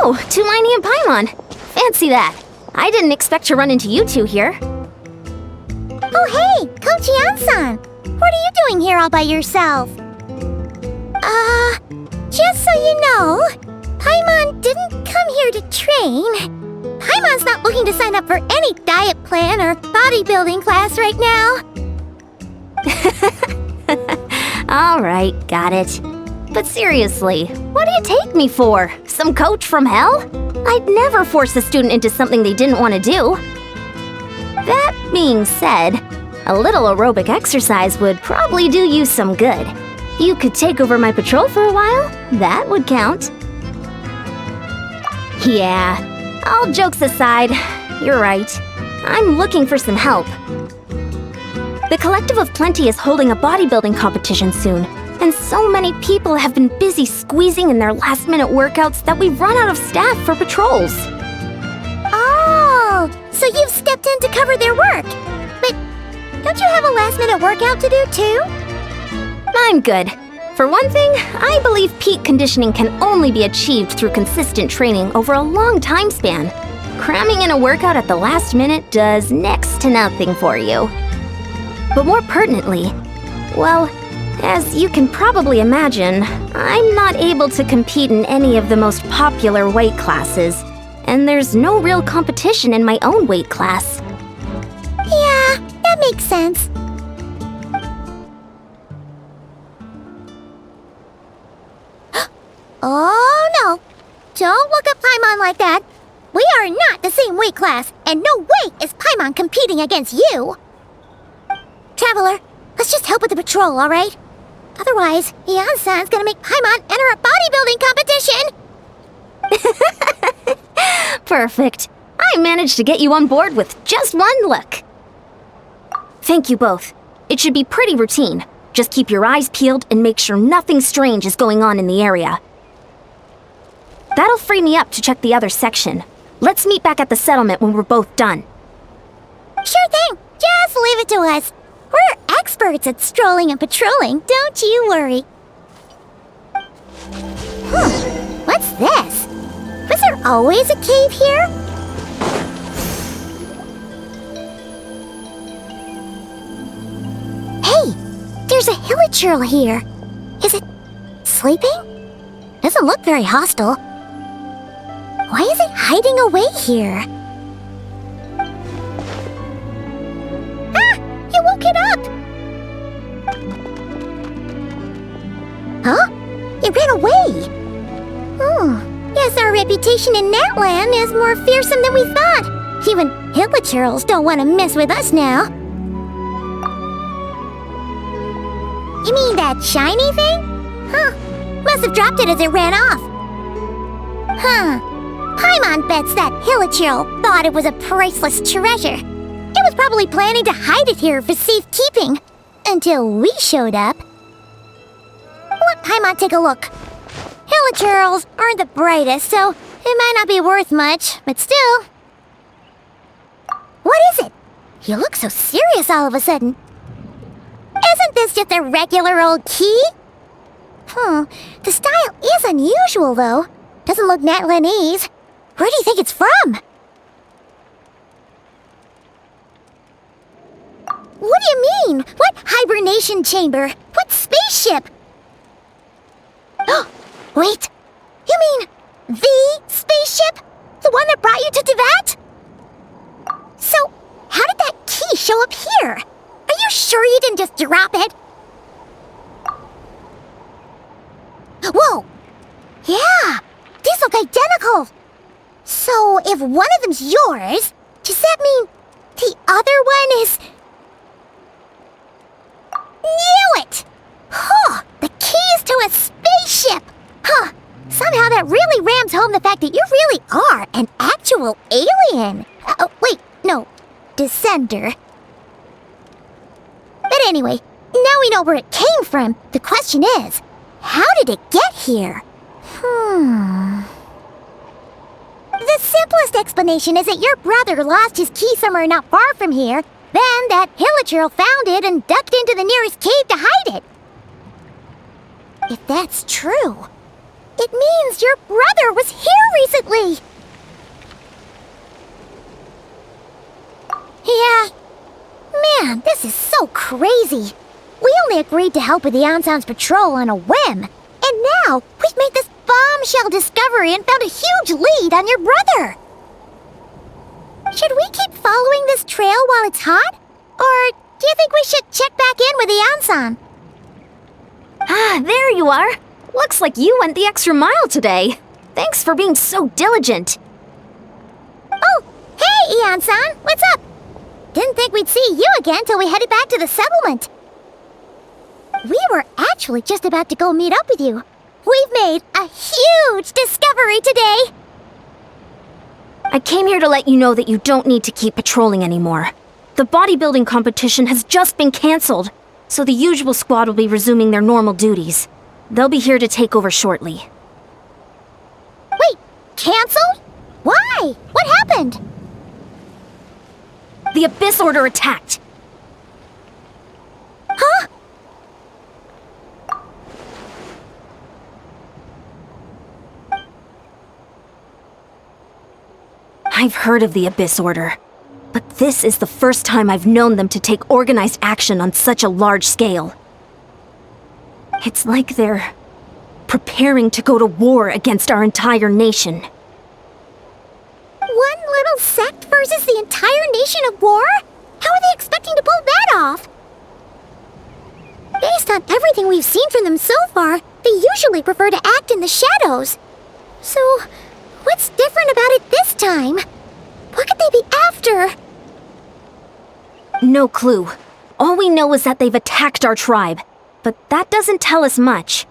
Oh, Tumini and Paimon. Fancy that. I didn't expect to run into you two here. Oh hey, Coach Yan-san. What are you doing here all by yourself? Just so you know, Paimon didn't come here to train. Paimon's not looking to sign up for any diet plan or bodybuilding class right now. Alright, got it. But seriously, what do you take me for? Some coach from hell? I'd never force a student into something they didn't want to do. That being said, a little aerobic exercise would probably do you some good. You could take over my patrol for a while. That would count. Yeah, all jokes aside, you're right. I'm looking for some help. The Collective of Plenty is holding a bodybuilding competition soon, and so many people have been busy squeezing in their last-minute workouts that we've run out of staff for patrols. Oh, so you've stepped in to cover their work. But don't you have a last-minute workout to do too? I'm good. For one thing, I believe peak conditioning can only be achieved through consistent training over a long time span. Cramming in a workout at the last minute does next to nothing for you. But more pertinently, well, as you can probably imagine, I'm not able to compete in any of the most popular weight classes, and there's no real competition in my own weight class. Yeah, that makes sense. Oh no! Don't look at Paimon like that! We are not the same weight class, and no way is Paimon competing against you! Traveler, let's just help with the patrol, alright? Otherwise, Yan-san's gonna make Paimon enter a bodybuilding competition! Perfect. I managed to get you on board with just one look. Thank you both. It should be pretty routine. Just keep your eyes peeled and make sure nothing strange is going on in the area. That'll free me up to check the other section. Let's meet back at the settlement when we're both done. Sure thing. Just leave it to us. We're experts at strolling and patrolling, don't you worry. What's this? Was there always a cave here? Hey, there's a hilichurl here. Is it sleeping? Doesn't look very hostile. Why is it hiding away here? Ah! You woke it up! Huh? It ran away! Oh, guess our reputation in that land is more fearsome than we thought. Even hilichurls don't want to mess with us now. You mean that shiny thing? Huh. Must have dropped it as it ran off. Huh. Paimon bets that hilichurl thought it was a priceless treasure. It was probably planning to hide it here for safekeeping. Until we showed up. Let Paimon take a look. Hilichurls aren't the brightest, so it might not be worth much, but still. What is it? You look so serious all of a sudden. Isn't this just a regular old key? The style is unusual, though. Doesn't look Natlanese. Where do you think it's from? What do you mean? What hibernation chamber? What spaceship? Wait, you mean the spaceship? The one that brought you to Teyvat? So, how did that key show up here? Are you sure you didn't just drop it? Whoa! Yeah, these look identical. So, if one of them's yours, does that mean the other one is... Knew it! Huh, the keys to a spaceship! Huh, somehow that really rams home the fact that you really are an actual alien. Oh, wait, no, descender. But anyway, now we know where it came from. The question is, how did it get here? The simplest explanation is that your brother lost his key somewhere not far from here. Then that hilichurl found it and ducked into the nearest cave to hide it. If that's true, It means your brother was here recently! Yeah. Man, this is so crazy. We only agreed to help with the Ensign's patrol on a whim. And now, we've made this bombshell discovery and found a huge lead on your brother. Should we keep following this trail while it's hot? Or do you think we should check back in with the Ensign? Ah, there you are. Looks like you went the extra mile today. Thanks for being so diligent. Oh, hey, Ensign, what's up? Didn't think we'd see you again till we headed back to the settlement. We were actually just about to go meet up with you. We've made a huge discovery today. I came here to let you know that you don't need to keep patrolling anymore. The bodybuilding competition has just been cancelled, so the usual squad will be resuming their normal duties. They'll be here to take over shortly. Wait, cancelled? Why? What happened? The Abyss Order attacked. Huh? I've heard of the Abyss Order, but this is the first time I've known them to take organized action on such a large scale. It's like they're preparing to go to war against our entire nation. One little sect versus the entire nation of war? How are they expecting to pull that off? Based on everything we've seen from them so far, they usually prefer to act in the shadows. So, what's different about it this time? What could they be after? No clue. All we know is that they've attacked our tribe, but that doesn't tell us much.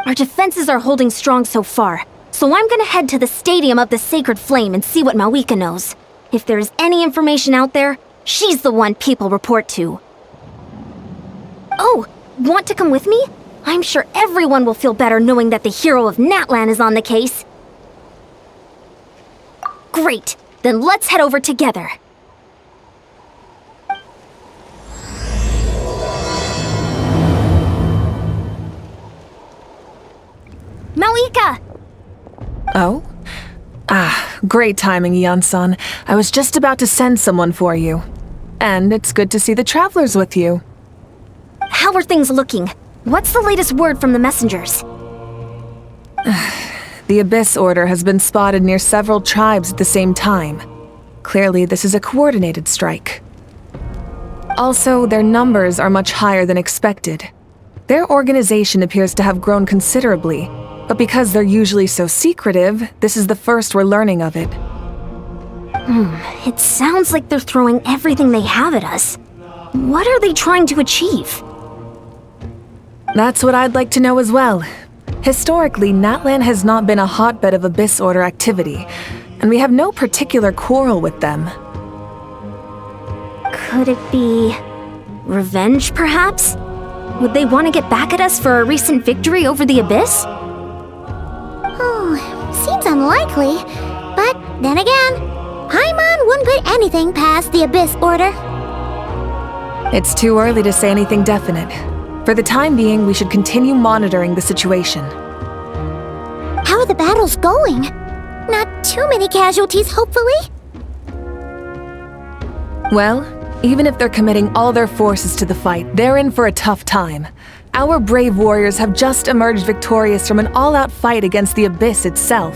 Our defenses are holding strong so far, so I'm gonna head to the Stadium of the Sacred Flame and see what Mawuike knows. If there is any information out there, she's the one people report to. Oh, want to come with me? I'm sure everyone will feel better knowing that the hero of Natlan is on the case. Great, then let's head over together. Mawuike! Oh? Ah, great timing, Ian-san. I was just about to send someone for you. And it's good to see the travelers with you. How are things looking? What's the latest word from the messengers? The Abyss Order has been spotted near several tribes at the same time. Clearly, this is a coordinated strike. Also, their numbers are much higher than expected. Their organization appears to have grown considerably, but because they're usually so secretive, this is the first we're learning of it. It sounds like they're throwing everything they have at us. What are they trying to achieve? That's what I'd like to know as well. Historically, Natlan has not been a hotbed of Abyss Order activity, and we have no particular quarrel with them. Could it be revenge, perhaps? Would they want to get back at us for a recent victory over the Abyss? Seems unlikely. But then again, Paimon wouldn't put anything past the Abyss Order. It's too early to say anything definite. For the time being, we should continue monitoring the situation. How are the battles going? Not too many casualties, hopefully? Well, even if they're committing all their forces to the fight, they're in for a tough time. Our brave warriors have just emerged victorious from an all-out fight against the Abyss itself.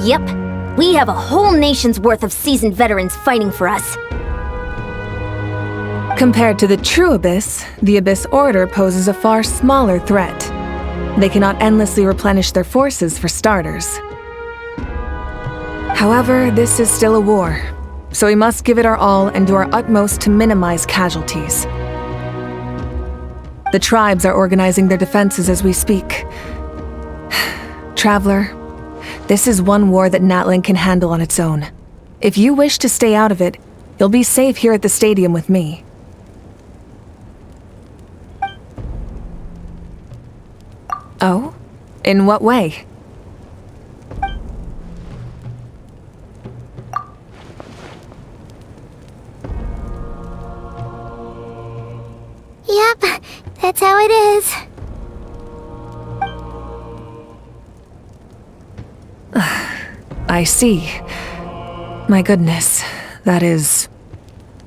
Yep, we have a whole nation's worth of seasoned veterans fighting for us. Compared to the true Abyss, the Abyss Order poses a far smaller threat. They cannot endlessly replenish their forces, for starters. However, this is still a war, so we must give it our all and do our utmost to minimize casualties. The tribes are organizing their defenses as we speak. Traveler, this is one war that Natlan can handle on its own. If you wish to stay out of it, you'll be safe here at the stadium with me. Oh? In what way? Yep, that's how it is. I see. My goodness, that is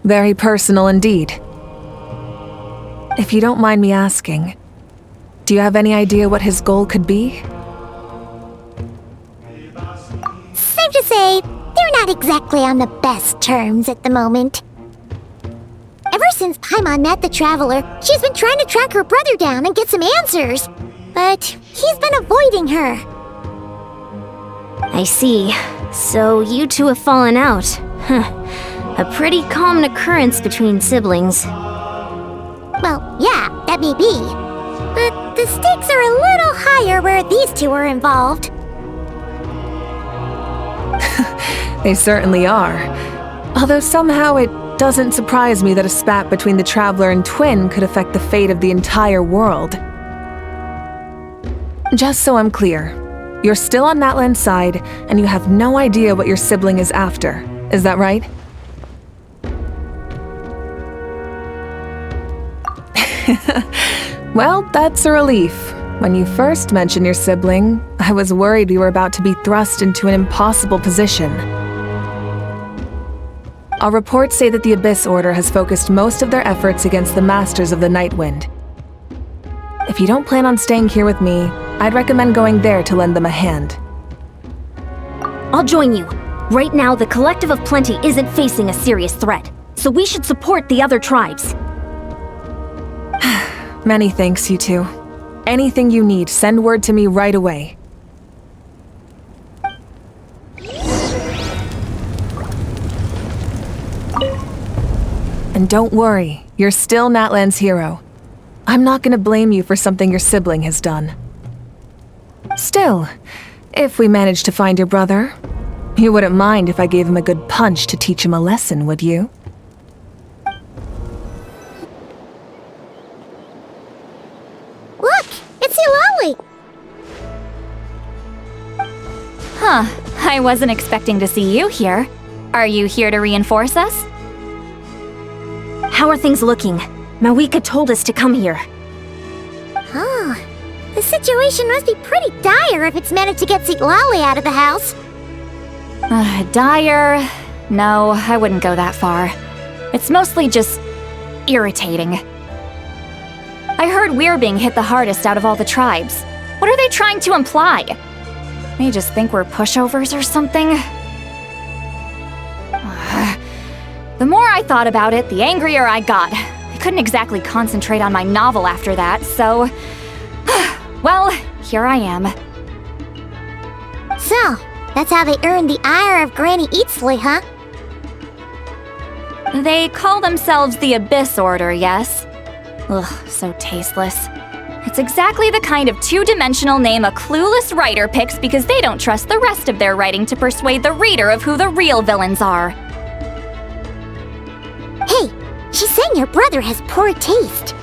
very personal indeed. If you don't mind me asking, do you have any idea what his goal could be? Safe to say, they're not exactly on the best terms at the moment. Ever since Paimon met the Traveler, she's been trying to track her brother down and get some answers. But he's been avoiding her. I see. So you two have fallen out. Huh. A pretty common occurrence between siblings. Well, yeah, that may be. But the stakes are a little higher where these two are involved. They certainly are. Although somehow it doesn't surprise me that a spat between the Traveler and Twin could affect the fate of the entire world. Just so I'm clear, you're still on Natlan's side, and you have no idea what your sibling is after. Is that right? Well, that's a relief. When you first mentioned your sibling, I was worried we were about to be thrust into an impossible position. Our reports say that the Abyss Order has focused most of their efforts against the Masters of the Nightwind. If you don't plan on staying here with me, I'd recommend going there to lend them a hand. I'll join you. Right now, the Collective of Plenty isn't facing a serious threat, so we should support the other tribes. Many thanks, you two. Anything you need, send word to me right away. And don't worry, you're still Natlan's hero. I'm not gonna blame you for something your sibling has done. Still, if we manage to find your brother, you wouldn't mind if I gave him a good punch to teach him a lesson, would you? Look, it's Eulalie! Huh, I wasn't expecting to see you here. Are you here to reinforce us? How are things looking? Mawuike told us to come here. Oh, the situation must be pretty dire if it's managed to get Eulalie out of the house. Dire? No, I wouldn't go that far. It's mostly just irritating. I heard we're being hit the hardest out of all the tribes. What are they trying to imply? They just think we're pushovers or something? The more I thought about it, the angrier I got. I couldn't exactly concentrate on my novel after that, so... well, here I am. So, that's how they earned the ire of Granny Eatsley, huh? They call themselves the Abyss Order, yes? Ugh, so tasteless. It's exactly the kind of two-dimensional name a clueless writer picks because they don't trust the rest of their writing to persuade the reader of who the real villains are. Hey, she's saying your brother has poor taste.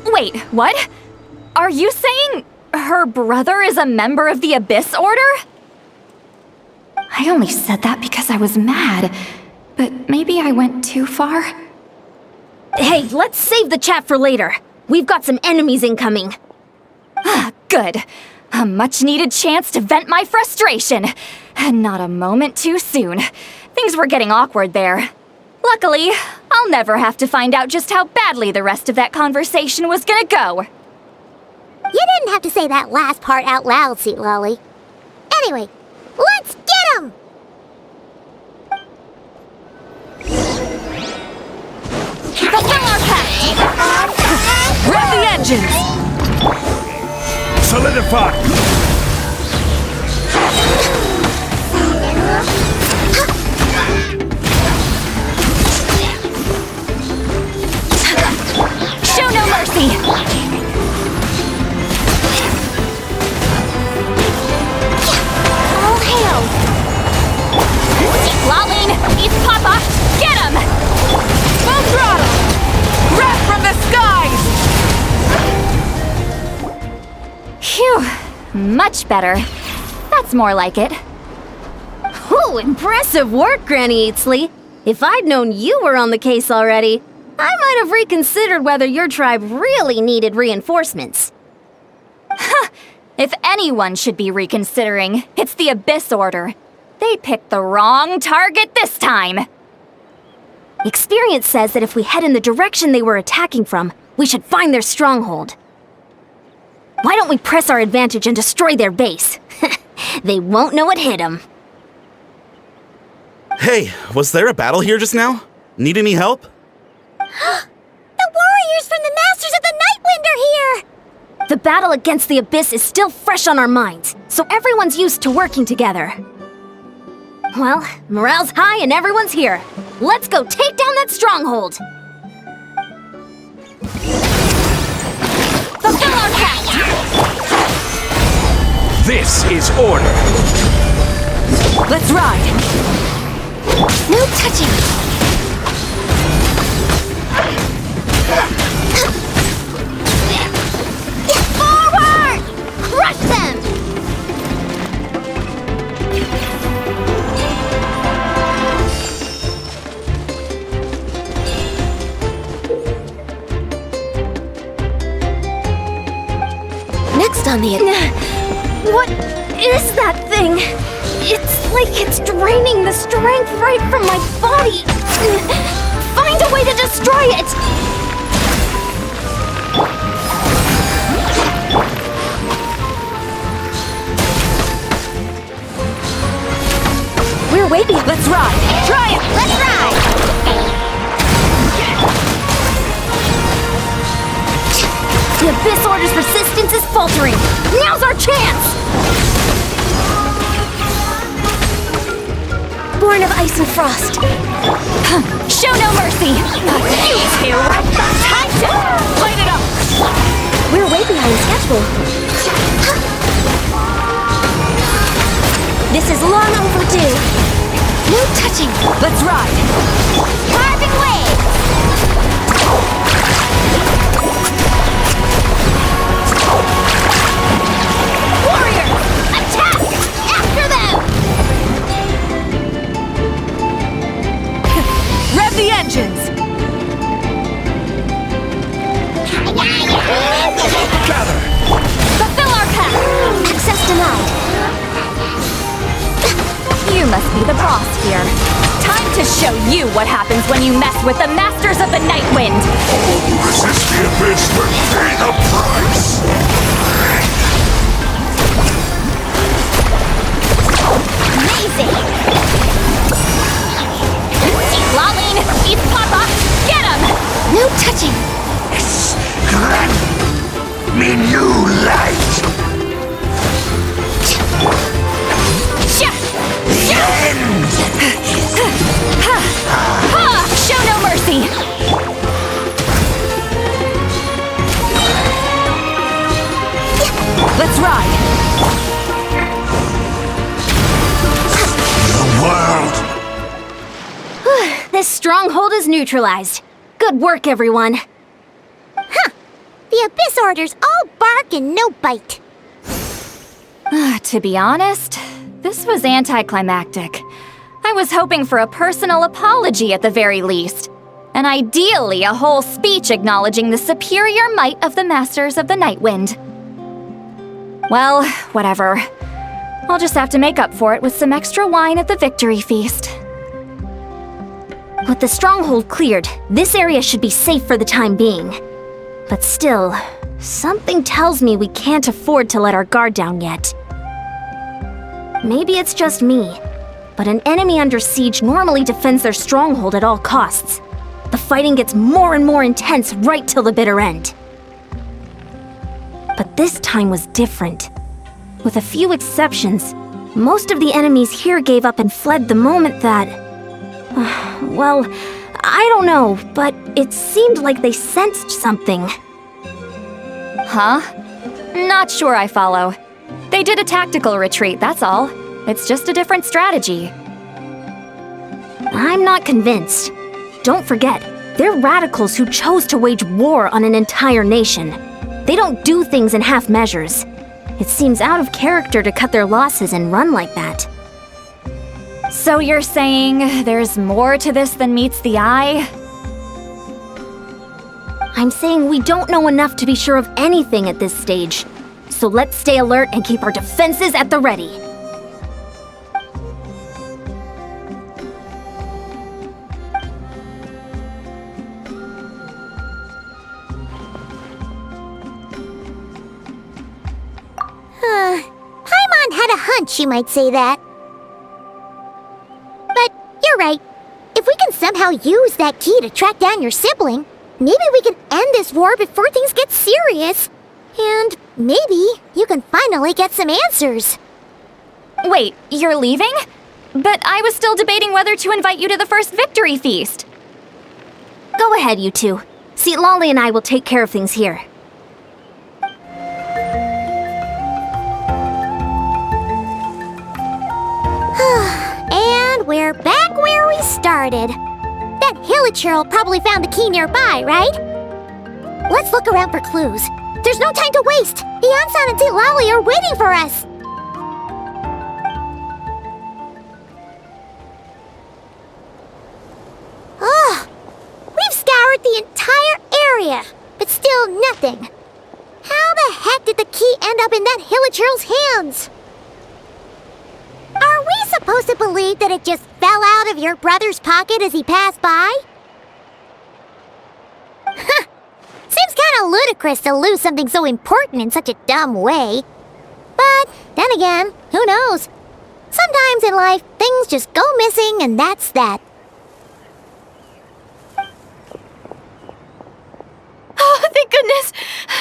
Wait, what? Are you saying her brother is a member of the Abyss Order? I only said that because I was mad, but maybe I went too far. Hey, let's save the chat for later. We've got some enemies incoming. Good. A much-needed chance to vent my frustration. Not a moment too soon. Things were getting awkward there. Luckily, I'll never have to find out just how badly the rest of that conversation was gonna go. You didn't have to say that last part out loud, Eulalie. Anyway, let's get him! Fulfill our pact! Rev the engines! Solidify! Show no mercy! All hail! Laline, East Papa, get him! Full throttle! Rev from the skies! Phew, much better. That's more like it. Ooh, impressive work, Granny Eatsley. If I'd known you were on the case already, I might have reconsidered whether your tribe really needed reinforcements. If anyone should be reconsidering, it's the Abyss Order. They picked the wrong target this time! Experience says that if we head in the direction they were attacking from, we should find their stronghold. Why don't we press our advantage and destroy their base? They won't know what hit them. Hey, was there a battle here just now? Need any help? The warriors from the Masters of the Nightwind are here! The battle against the Abyss is still fresh on our minds, so everyone's used to working together. Well, morale's high and everyone's here. Let's go take down that stronghold! Fulfill our task! This is order. Let's ride! No touching! Forward! Crush them! Next on the... What is that thing? It's like it's draining the strength right from my body. Find a way to destroy it! We're way behind. Let's ride! Try it! Let's ride! The Abyss Order's resistance is faltering. Now's our chance! Born of ice and frost. Show no mercy! You two! Time to light it up! We're way behind schedule. This is long overdue. No touching. Let's ride! Carving waves. Warriors! Attack! After them! Rev the engines! Gather. Fulfill our path! Access denied. You must be the boss here. Time to show you what happens when you mess with the Masters of the Nightwind! Resist the abyss but pay the price. Amazing. Laline! Eat Papa! Get him! No touching. Grant me new light. Show no mercy! Let's ride! The world. This stronghold is neutralized. Good work, everyone. The Abyss Order's all bark and no bite. To be honest, this was anticlimactic. I was hoping for a personal apology at the very least, and ideally a whole speech acknowledging the superior might of the Masters of the Nightwind. Well, whatever. I'll just have to make up for it with some extra wine at the victory feast. With the stronghold cleared, this area should be safe for the time being. But still, something tells me we can't afford to let our guard down yet. Maybe it's just me, but an enemy under siege normally defends their stronghold at all costs. The fighting gets more and more intense right till the bitter end. But this time was different. With a few exceptions, most of the enemies here gave up and fled the moment that... well, I don't know, but it seemed like they sensed something. Huh? Not sure I follow. They did a tactical retreat, that's all. It's just a different strategy. I'm not convinced. Don't forget, they're radicals who chose to wage war on an entire nation. They don't do things in half measures. It seems out of character to cut their losses and run like that. So you're saying there's more to this than meets the eye? I'm saying we don't know enough to be sure of anything at this stage. so let's stay alert and keep our defenses at the ready. Paimon had a hunch you might say that. But you're right. If we can somehow use that key to track down your sibling, maybe we can end this war before things get serious. And maybe you can finally get some answers. Wait, you're leaving? But I was still debating whether to invite you to the first victory feast. Go ahead, you two. See, Lolly and I will take care of things here. And we're back where we started. That Hilichurl probably found the key nearby, right? Let's look around for clues. There's no time to waste! Beyond-san and St. Lolly are waiting for us! Ugh! We've scoured the entire area, but still nothing. How the heck did the key end up in that Hilichurl's hands? Are we supposed to believe that it just fell out of your brother's pocket as he passed by? Seems kinda ludicrous to lose something so important in such a dumb way. But then again, who knows? Sometimes in life, things just go missing and that's that. Oh, thank goodness!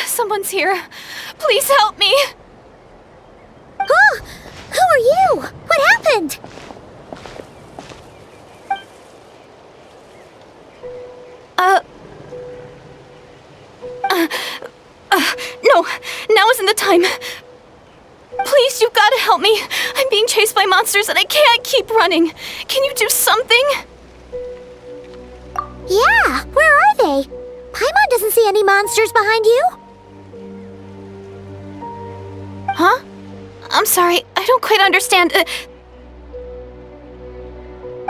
Someone's here. Please help me! Oh! Who are you? What happened? No, now isn't the time. Please, you've got to help me. I'm being chased by monsters and I can't keep running. Can you do something? Yeah, where are they? Paimon doesn't see any monsters behind you. Huh? I'm sorry, I don't quite understand.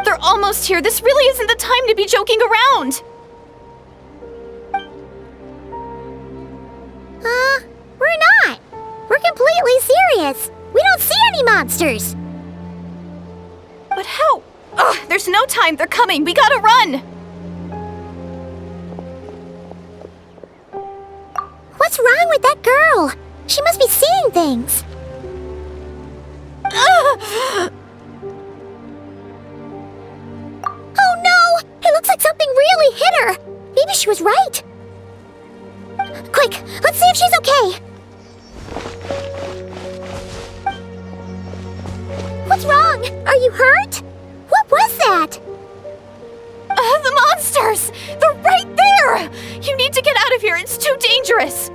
They're almost here. This really isn't the time to be joking around. We're not. We're completely serious. We don't see any monsters. But how? Ugh, there's no time. They're coming. We gotta run. What's wrong with that girl? She must be seeing things. Oh no! It looks like something really hit her. Maybe she was right. Quick, let's see if she's okay. What's wrong? Are you hurt? What was that? The monsters! They're right there! You need to get out of here. It's too dangerous.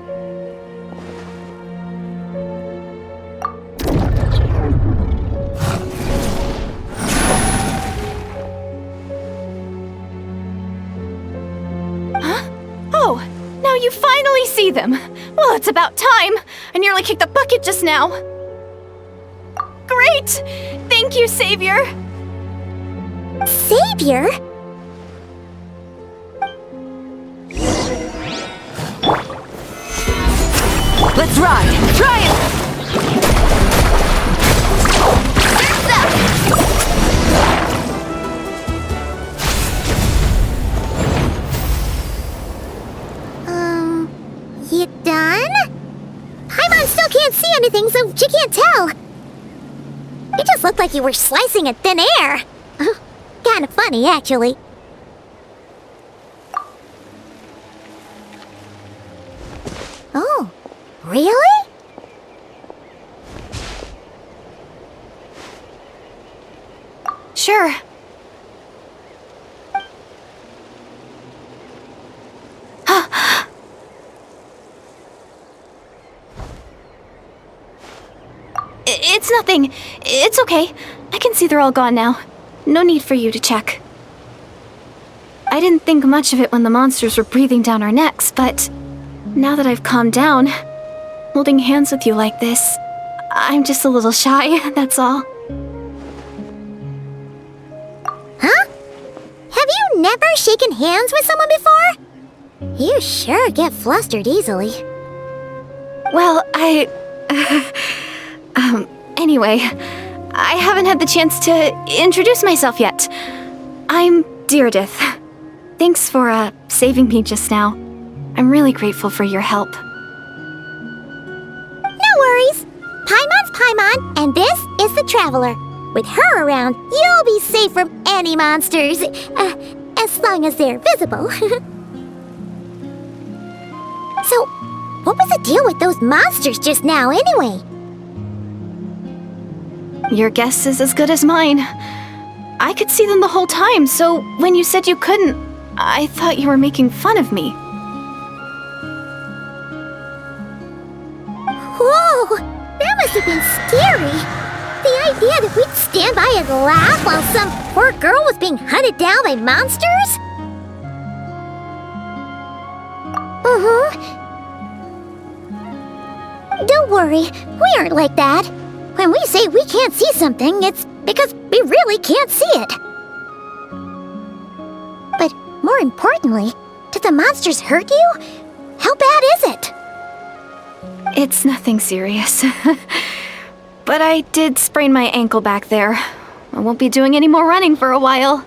Oh, now you finally see them. Well, it's about time. I nearly kicked the bucket just now. Great! Thank you, Savior. Savior? Let's ride! Try it! You done? Paimon still can't see anything, so she can't tell. It just looked like you were slicing at thin air. Kinda funny, actually. Oh, really? Sure. It's nothing. It's okay. I can see they're all gone now. No need for you to check. I didn't think much of it when the monsters were breathing down our necks, but now that I've calmed down, holding hands with you like this, I'm just a little shy, that's all. Huh? Have you never shaken hands with someone before? You sure get flustered easily. Well, Anyway, I haven't had the chance to introduce myself yet. I'm Deirdith. Thanks for, saving me just now. I'm really grateful for your help. No worries. Paimon's Paimon, and this is the Traveler. With her around, you'll be safe from any monsters. As long as they're visible. So, what was the deal with those monsters just now, anyway? Your guess is as good as mine. I could see them the whole time, so when you said you couldn't, I thought you were making fun of me. Whoa! That must have been scary! The idea that we'd stand by and laugh while some poor girl was being hunted down by monsters? Don't worry, we aren't like that. When we say we can't see something, it's because we really can't see it. But more importantly, did the monsters hurt you? How bad is it? It's nothing serious. But I did sprain my ankle back there. I won't be doing any more running for a while.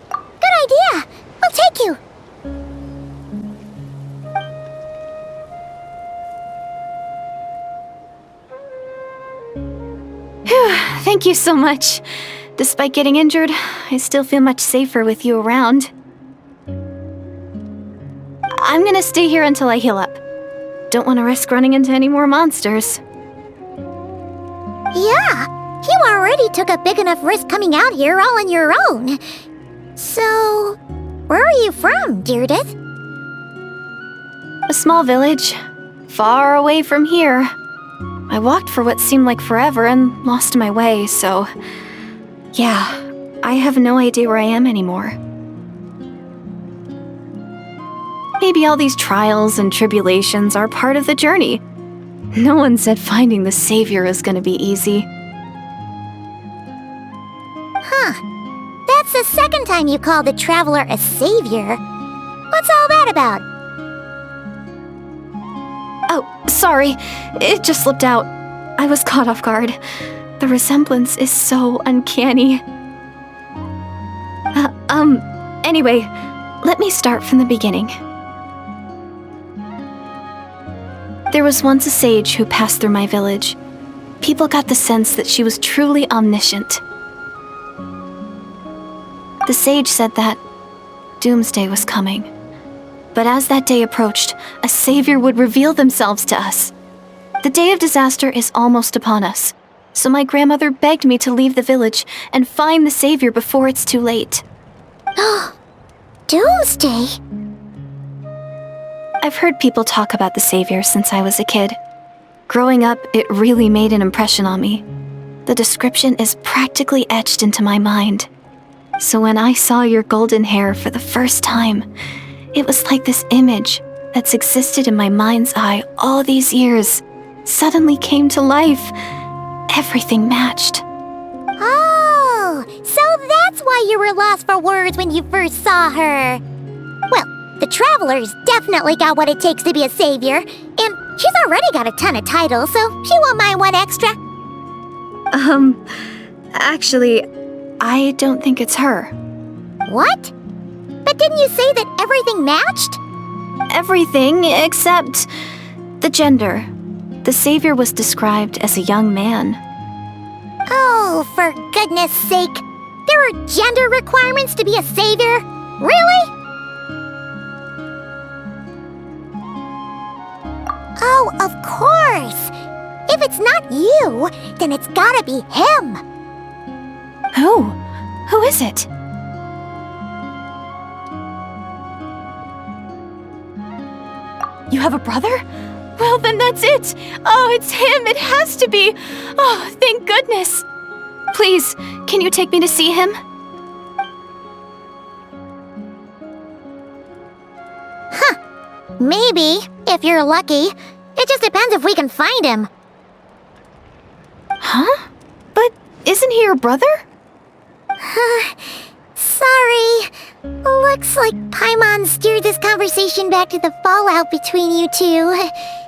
Good idea! We'll take you! Thank you so much. Despite getting injured, I still feel much safer with you around. I'm gonna stay here until I heal up. Don't want to risk running into any more monsters. Yeah, you already took a big enough risk coming out here all on your own. So, where are you from, Deirdith? A small village, far away from here. I walked for what seemed like forever and lost my way, so... yeah, I have no idea where I am anymore. Maybe all these trials and tribulations are part of the journey. No one said finding the Savior is gonna be easy. Huh. That's the second time you called the Traveler a savior. What's all that about? Oh, sorry. It just slipped out. I was caught off guard. The resemblance is so uncanny. Anyway, let me start from the beginning. There was once a sage who passed through my village. People got the sense that she was truly omniscient. The sage said that doomsday was coming. But as that day approached, a savior would reveal themselves to us. The day of disaster is almost upon us, so my grandmother begged me to leave the village and find the savior before it's too late. Doomsday? I've heard people talk about the savior since I was a kid. Growing up, it really made an impression on me. The description is practically etched into my mind. So when I saw your golden hair for the first time, it was like this image that's existed in my mind's eye all these years suddenly came to life. Everything matched. Oh, so that's why you were lost for words when you first saw her. Well, the Traveler's definitely got what it takes to be a savior, and she's already got a ton of titles, so she won't mind one extra. Actually, I don't think it's her. What? But didn't you say that everything matched? Everything except the gender. The savior was described as a young man. Oh, for goodness sake. There are gender requirements to be a savior? Really? Oh, of course. If it's not you, then it's gotta be him. Who? Who is it? You have a brother? Well, then that's it! Oh, it's him! It has to be! Oh, thank goodness! Please, can you take me to see him? Huh. Maybe, if you're lucky. It just depends if we can find him. Huh? But isn't he your brother? So Sorry. Looks like Paimon steered this conversation back to the fallout between you two.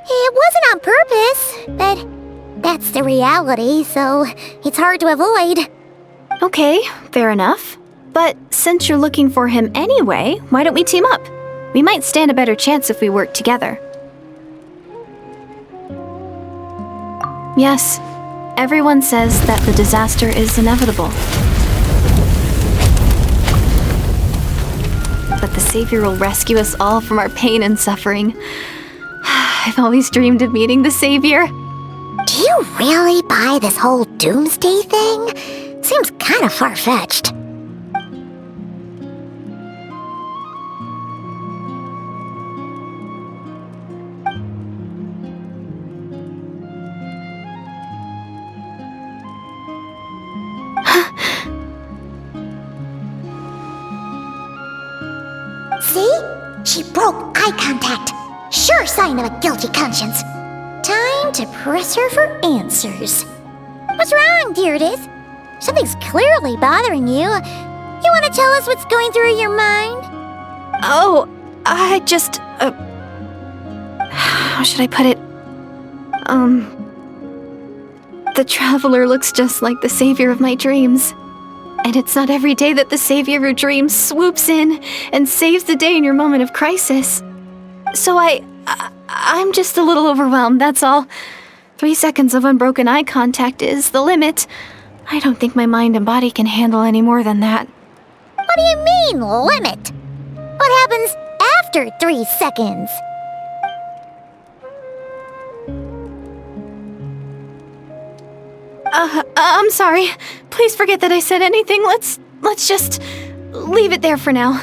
It wasn't on purpose, but that's the reality, so it's hard to avoid. Okay, fair enough. But since you're looking for him anyway, why don't we team up? We might stand a better chance if we work together. Yes, everyone says that the disaster is inevitable. But the Savior will rescue us all from our pain and suffering. I've always dreamed of meeting the Savior. Do you really buy this whole doomsday thing? Seems kind of far-fetched. See? She broke eye contact. Sure sign of a guilty conscience. Time to press her for answers. What's wrong, Deirdis? Something's clearly bothering you. You want to tell us what's going through your mind? Oh, I just... how should I put it? The Traveler looks just like the Savior of my dreams. And it's not every day that the Savior of your dreams swoops in and saves the day in your moment of crisis. So I'm just a little overwhelmed, that's all. 3 seconds of unbroken eye contact is the limit. I don't think my mind and body can handle any more than that. What do you mean, limit? What happens after 3 seconds? I'm sorry. Please forget that I said anything. Let's just leave it there for now.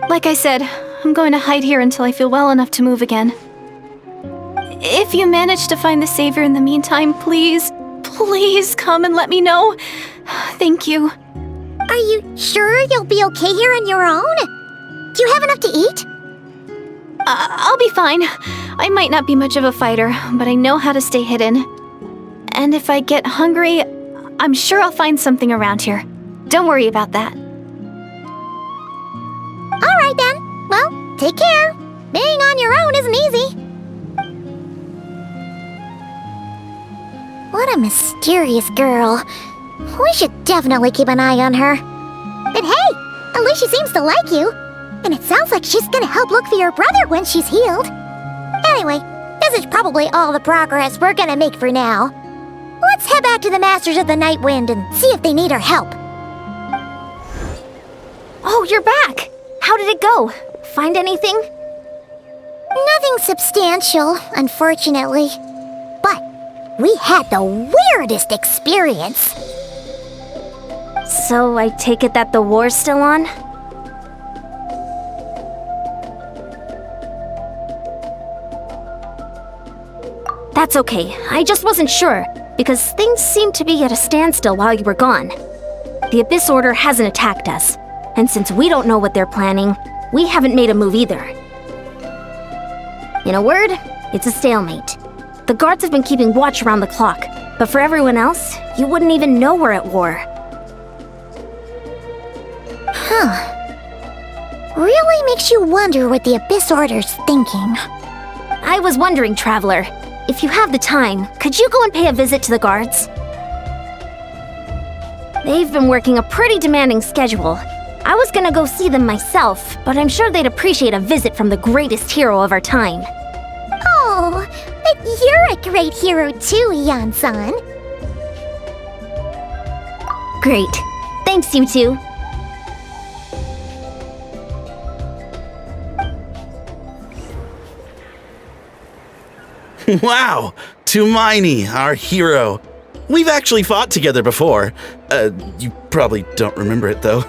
Like I said, I'm going to hide here until I feel well enough to move again. If you manage to find the Savior in the meantime, please come and let me know. Thank you. Are you sure you'll be okay here on your own? Do you have enough to eat? I'll be fine. I might not be much of a fighter, but I know how to stay hidden. And if I get hungry, I'm sure I'll find something around here. Don't worry about that. All right then. Well, take care. Being on your own isn't easy. What a mysterious girl. We should definitely keep an eye on her. But hey, at least she seems to like you. And it sounds like she's gonna help look for your brother when she's healed. Anyway, this is probably all the progress we're gonna make for now. Let's head back to the Masters of the Night Wind and see if they need our help. Oh, you're back! How did it go? Find anything? Nothing substantial, unfortunately. But we had the weirdest experience. So I take it that the war's still on? That's okay. I just wasn't sure, because things seemed to be at a standstill while you were gone. The Abyss Order hasn't attacked us, and since we don't know what they're planning, we haven't made a move either. In a word, it's a stalemate. The guards have been keeping watch around the clock, but for everyone else, you wouldn't even know we're at war. Really makes you wonder what the Abyss Order's thinking. I was wondering, Traveler, if you have the time, could you go and pay a visit to the guards? They've been working a pretty demanding schedule. I was gonna go see them myself, but I'm sure they'd appreciate a visit from the greatest hero of our time. Oh, but you're a great hero too, Yan-san. Great. Thanks, you two. Wow! Tumaini, our hero. We've actually fought together before. You probably don't remember it, though.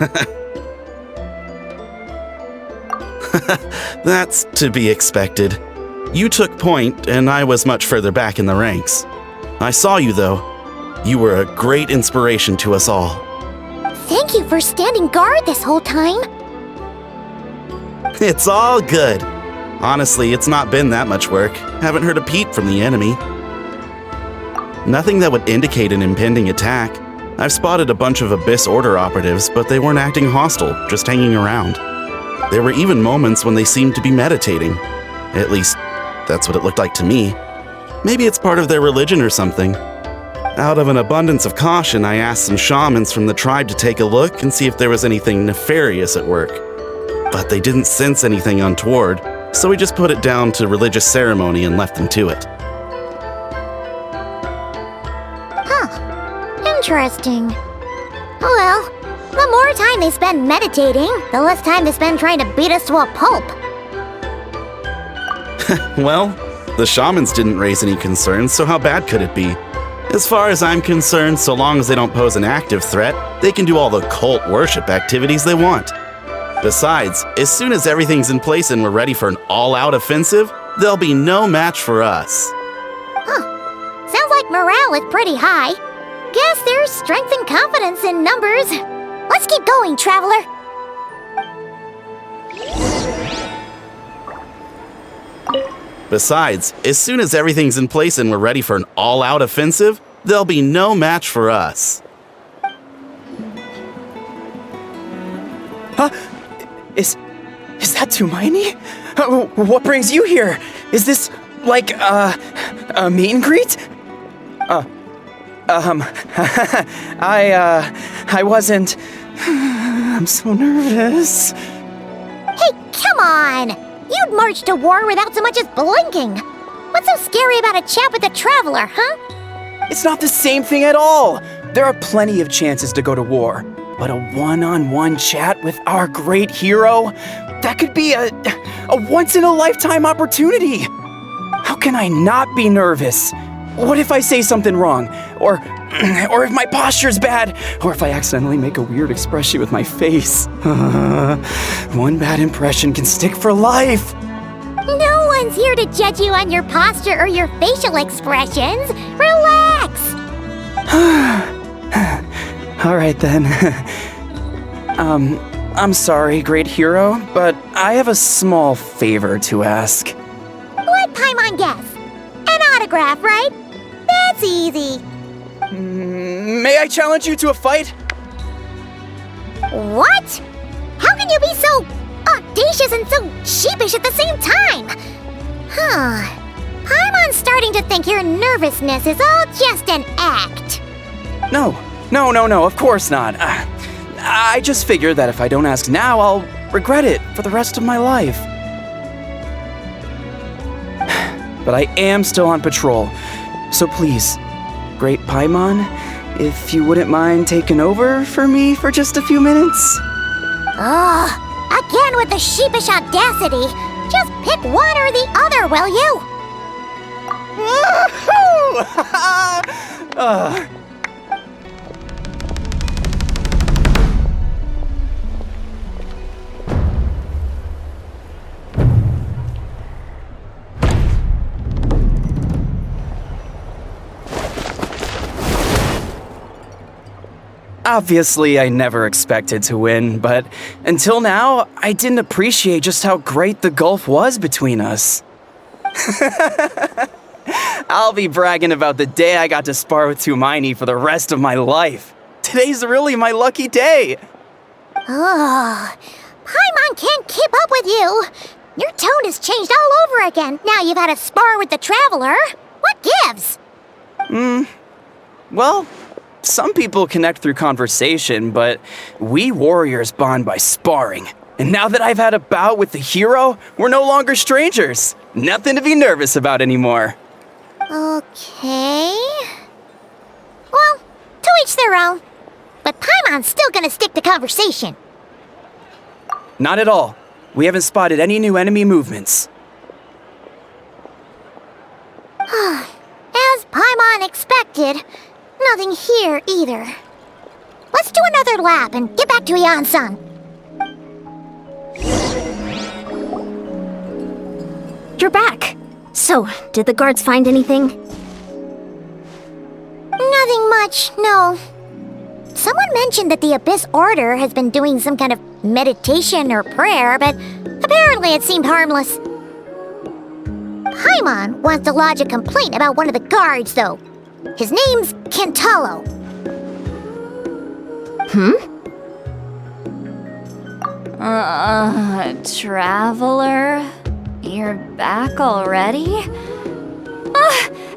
That's to be expected. You took point, and I was much further back in the ranks. I saw you, though. You were a great inspiration to us all. Thank you for standing guard this whole time. It's all good. Honestly, it's not been that much work. Haven't heard a peep from the enemy. Nothing that would indicate an impending attack. I've spotted a bunch of Abyss Order operatives, but they weren't acting hostile, just hanging around. There were even moments when they seemed to be meditating. At least, that's what it looked like to me. Maybe it's part of their religion or something. Out of an abundance of caution, I asked some shamans from the tribe to take a look and see if there was anything nefarious at work. But they didn't sense anything untoward, so we just put it down to religious ceremony and left them to it. Interesting. Oh well, the more time they spend meditating, the less time they spend trying to beat us to a pulp. Well, the shamans didn't raise any concerns, so how bad could it be? As far as I'm concerned, so long as they don't pose an active threat, they can do all the cult worship activities they want. Besides, as soon as everything's in place and we're ready for an all-out offensive, there'll be no match for us. Sounds like morale is pretty high. Guess there's strength and confidence in numbers. Let's keep going, traveler. Besides, as soon as everything's in place and we're ready for an all-out offensive, there'll be no match for us. Huh? Is that Tumaini? What brings you here? Is this, like, a meet and greet? I wasn't... I'm so nervous. Hey, come on! You'd march to war without so much as blinking. What's so scary about a chat with a traveler, huh? It's not the same thing at all. There are plenty of chances to go to war. But a one-on-one chat with our great hero? That could be a once-in-a-lifetime opportunity. How can I not be nervous? What if I say something wrong? Or if my posture's bad? Or if I accidentally make a weird expression with my face? One bad impression can stick for life. No one's here to judge you on your posture or your facial expressions. Relax! All right then. I'm sorry, great hero, but I have a small favor to ask. Let Paimon guess. An autograph, right? That's easy. May I challenge you to a fight? What? How can you be so audacious and so sheepish at the same time? Paimon's starting to think your nervousness is all just an act. No, of course not. I just figured that if I don't ask now, I'll regret it for the rest of my life. But I am still on patrol, so please, Great Paimon, if you wouldn't mind taking over for me for just a few minutes? Again with the sheepish audacity. Just pick one or the other, will you? Obviously, I never expected to win, but until now, I didn't appreciate just how great the gulf was between us. I'll be bragging about the day I got to spar with Tumaini for the rest of my life. Today's really my lucky day. Paimon can't keep up with you. Your tone has changed all over again. Now you've had a spar with the traveler. What gives? Well, some people connect through conversation, but we warriors bond by sparring. And now that I've had a bout with the hero, we're no longer strangers. Nothing to be nervous about anymore. Okay. Well, to each their own. But Paimon's still gonna stick to conversation. Not at all. We haven't spotted any new enemy movements. As Paimon expected, nothing here either. Let's do another lap and get back to Yan-san. You're back. So, did the guards find anything? Nothing much, no. Someone mentioned that the Abyss Order has been doing some kind of meditation or prayer, but apparently it seemed harmless. Paimon wants to lodge a complaint about one of the guards, though. His name's Kentaro. Traveler? You're back already?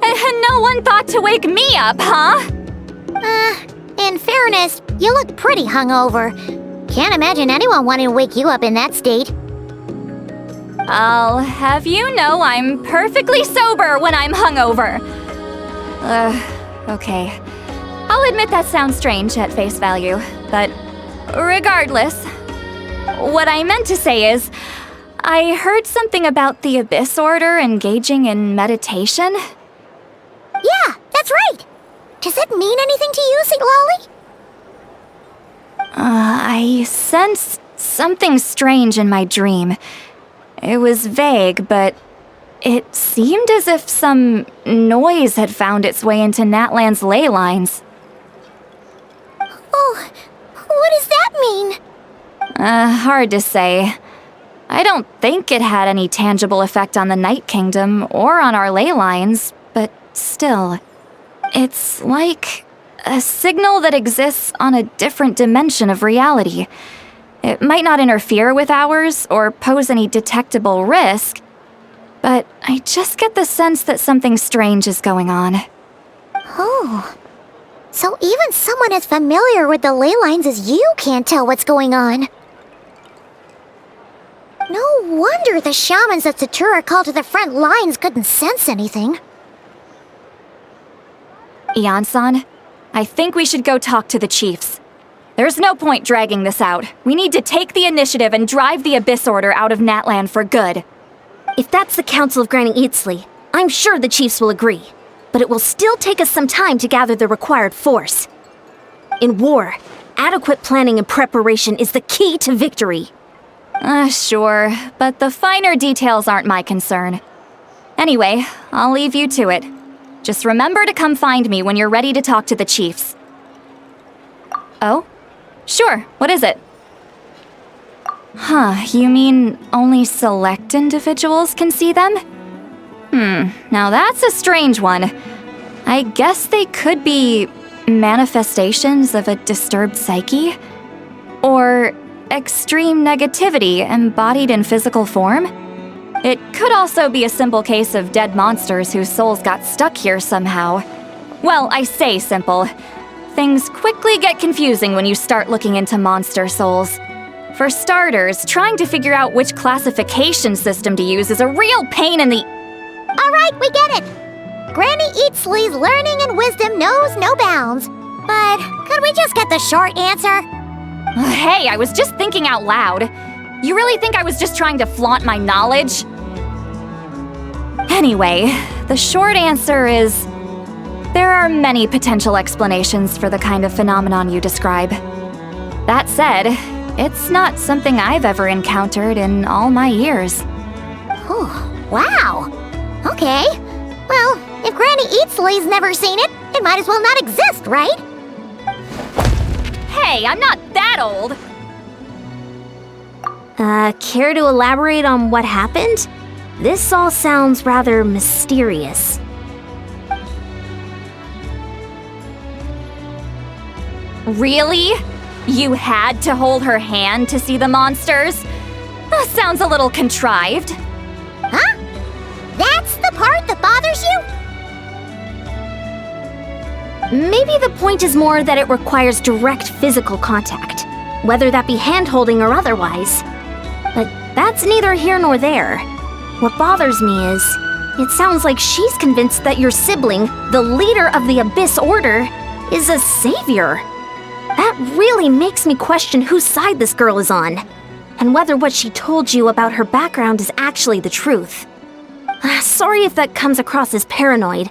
And no one thought to wake me up, huh? In fairness, you look pretty hungover. Can't imagine anyone wanting to wake you up in that state. I'll have you know I'm perfectly sober when I'm hungover. Okay. I'll admit that sounds strange at face value, but regardless, what I meant to say is, I heard something about the Abyss Order engaging in meditation. Yeah, that's right. Does it mean anything to you, St. Lolly? I sensed something strange in my dream. It was vague, but it seemed as if some noise had found its way into Natlan's ley lines. Oh, what does that mean? Hard to say. I don't think it had any tangible effect on the Night Kingdom or on our ley lines, but still, it's like a signal that exists on a different dimension of reality. It might not interfere with ours or pose any detectable risk, but I just get the sense that something strange is going on. Oh, so even someone as familiar with the ley lines as you can't tell what's going on. No wonder the shamans that Satura called to the front lines couldn't sense anything. Ian-san, I think we should go talk to the chiefs. There's no point dragging this out. We need to take the initiative and drive the Abyss Order out of Natlan for good. If that's the Council of Granny Eatsley, I'm sure the chiefs will agree. But it will still take us some time to gather the required force. In war, adequate planning and preparation is the key to victory. Sure, but the finer details aren't my concern. Anyway, I'll leave you to it. Just remember to come find me when you're ready to talk to the chiefs. Oh? Sure, what is it? You mean only select individuals can see them? Now that's a strange one. I guess they could be manifestations of a disturbed psyche? Or extreme negativity embodied in physical form? It could also be a simple case of dead monsters whose souls got stuck here somehow. Well, I say simple. Things quickly get confusing when you start looking into monster souls. For starters, trying to figure out which classification system to use is a real pain in the... All right, we get it. Granny Eatsley's learning and wisdom knows no bounds. But could we just get the short answer? Hey, I was just thinking out loud. You really think I was just trying to flaunt my knowledge? Anyway, the short answer is... there are many potential explanations for the kind of phenomenon you describe. That said, it's not something I've ever encountered in all my years. Oh, wow. Okay. Well, if Granny Eatsley's never seen it, it might as well not exist, right? Hey, I'm not that old! Care to elaborate on what happened? This all sounds rather mysterious. Really? You had to hold her hand to see the monsters? That sounds a little contrived. Huh? That's the part that bothers you? Maybe the point is more that it requires direct physical contact, whether that be hand-holding or otherwise. But that's neither here nor there. What bothers me is, it sounds like she's convinced that your sibling, the leader of the Abyss Order, is a savior. That really makes me question whose side this girl is on, and whether what she told you about her background is actually the truth. Sorry if that comes across as paranoid.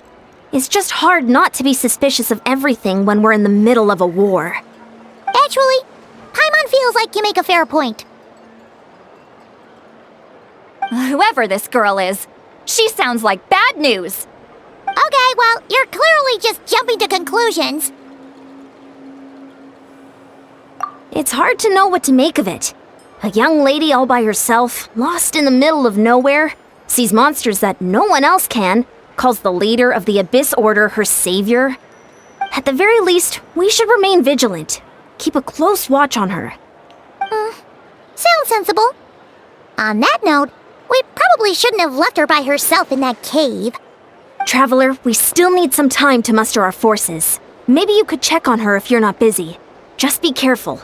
It's just hard not to be suspicious of everything when we're in the middle of a war. Actually, Paimon feels like you make a fair point. Whoever this girl is, she sounds like bad news. Okay, well, you're clearly just jumping to conclusions. It's hard to know what to make of it. A young lady all by herself, lost in the middle of nowhere, sees monsters that no one else can, calls the leader of the Abyss Order her savior. At the very least, we should remain vigilant. Keep a close watch on her. Sounds sensible. On that note, we probably shouldn't have left her by herself in that cave. Traveler, we still need some time to muster our forces. Maybe you could check on her if you're not busy. Just be careful.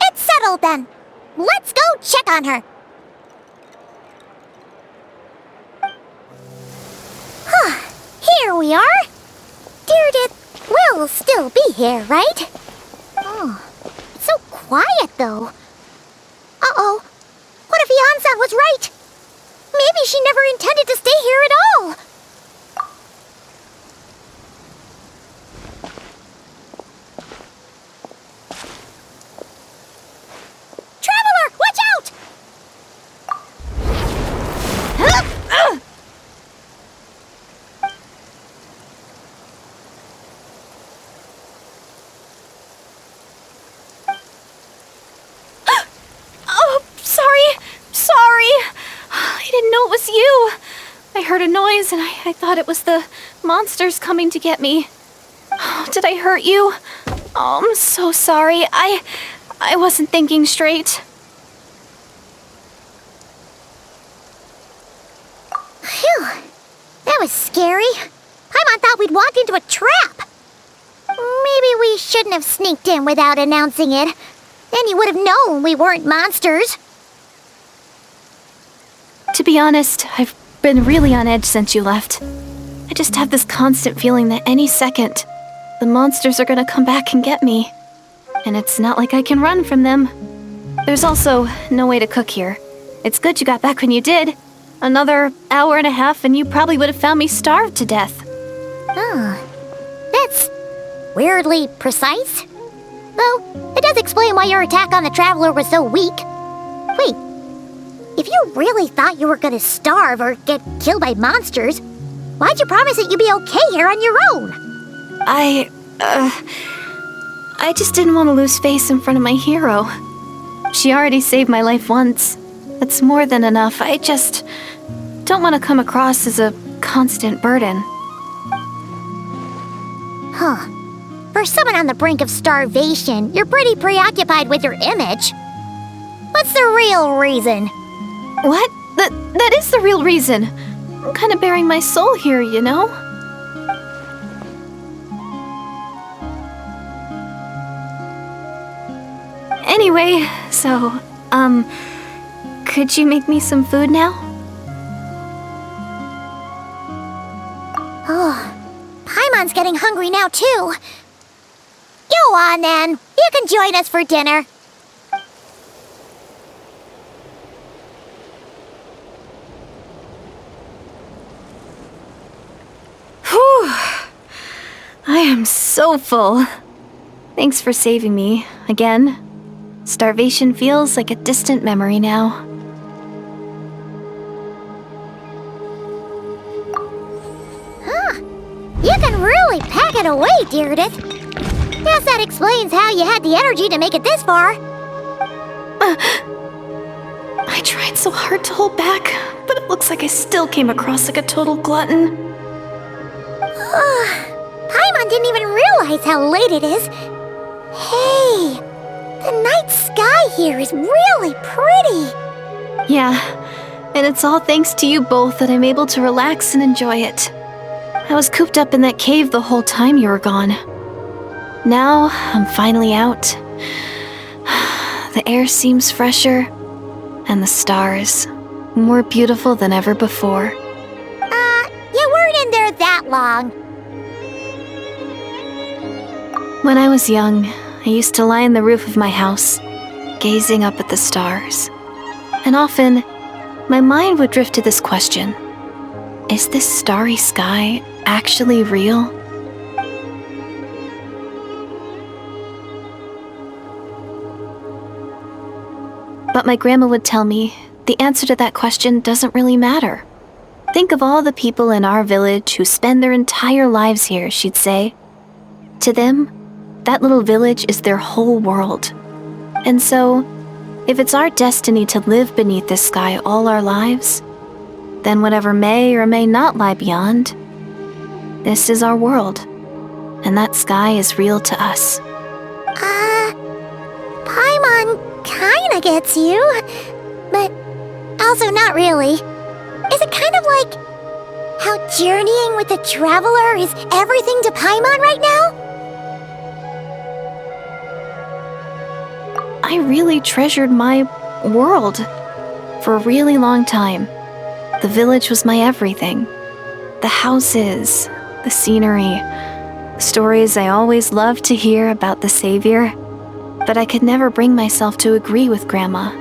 It's settled then. Let's go check on her. Here we are. Deirdre will still be here, right? Oh, it's so quiet though. Uh-oh. What if Ian-san was right? Maybe she never intended to stay here at all. Traveler, watch out! I didn't know it was you. I heard a noise and I thought it was the monsters coming to get me. Oh, did I hurt you? Oh, I'm so sorry. I wasn't thinking straight. Phew. That was scary. Paimon thought we'd walked into a trap. Maybe we shouldn't have sneaked in without announcing it. Then you would have known we weren't monsters. To be honest, I've been really on edge since you left. I just have this constant feeling that any second, the monsters are gonna come back and get me. And it's not like I can run from them. There's also no way to cook here. It's good you got back when you did. Another hour and a half and you probably would have found me starved to death. That's weirdly precise. Though, it does explain why your attack on the Traveler was so weak. Wait, if you really thought you were gonna starve or get killed by monsters, why'd you promise that you'd be okay here on your own? I just didn't want to lose face in front of my hero. She already saved my life once. That's more than enough. I just don't want to come across as a constant burden. For someone on the brink of starvation, you're pretty preoccupied with your image. What's the real reason? What? That is the real reason. I'm kind of bearing my soul here, you know? Anyway, so, could you make me some food now? Oh, Paimon's getting hungry now too. Go on then, you can join us for dinner. Whew. I am so full. Thanks for saving me, again. Starvation feels like a distant memory now. You can really pack it away, Deirdre. Guess that explains how you had the energy to make it this far. I tried so hard to hold back, but it looks like I still came across like a total glutton. Paimon didn't even realize how late it is. Hey, the night sky here is really pretty. Yeah, and it's all thanks to you both that I'm able to relax and enjoy it. I was cooped up in that cave the whole time you were gone. Now, I'm finally out. The air seems fresher, and the stars more beautiful than ever before. You weren't in there that long. When I was young, I used to lie on the roof of my house, gazing up at the stars. And often, my mind would drift to this question. Is this starry sky actually real? But my grandma would tell me the answer to that question doesn't really matter. Think of all the people in our village who spend their entire lives here, she'd say. To them, that little village is their whole world. And so, if it's our destiny to live beneath this sky all our lives, then whatever may or may not lie beyond, this is our world, and that sky is real to us. Paimon kinda gets you, but also not really. Is it kind of like how journeying with the Traveler is everything to Paimon right now? I really treasured my world for a really long time. The village was my everything. The houses, the scenery, the stories I always loved to hear about the Savior. But I could never bring myself to agree with Grandma.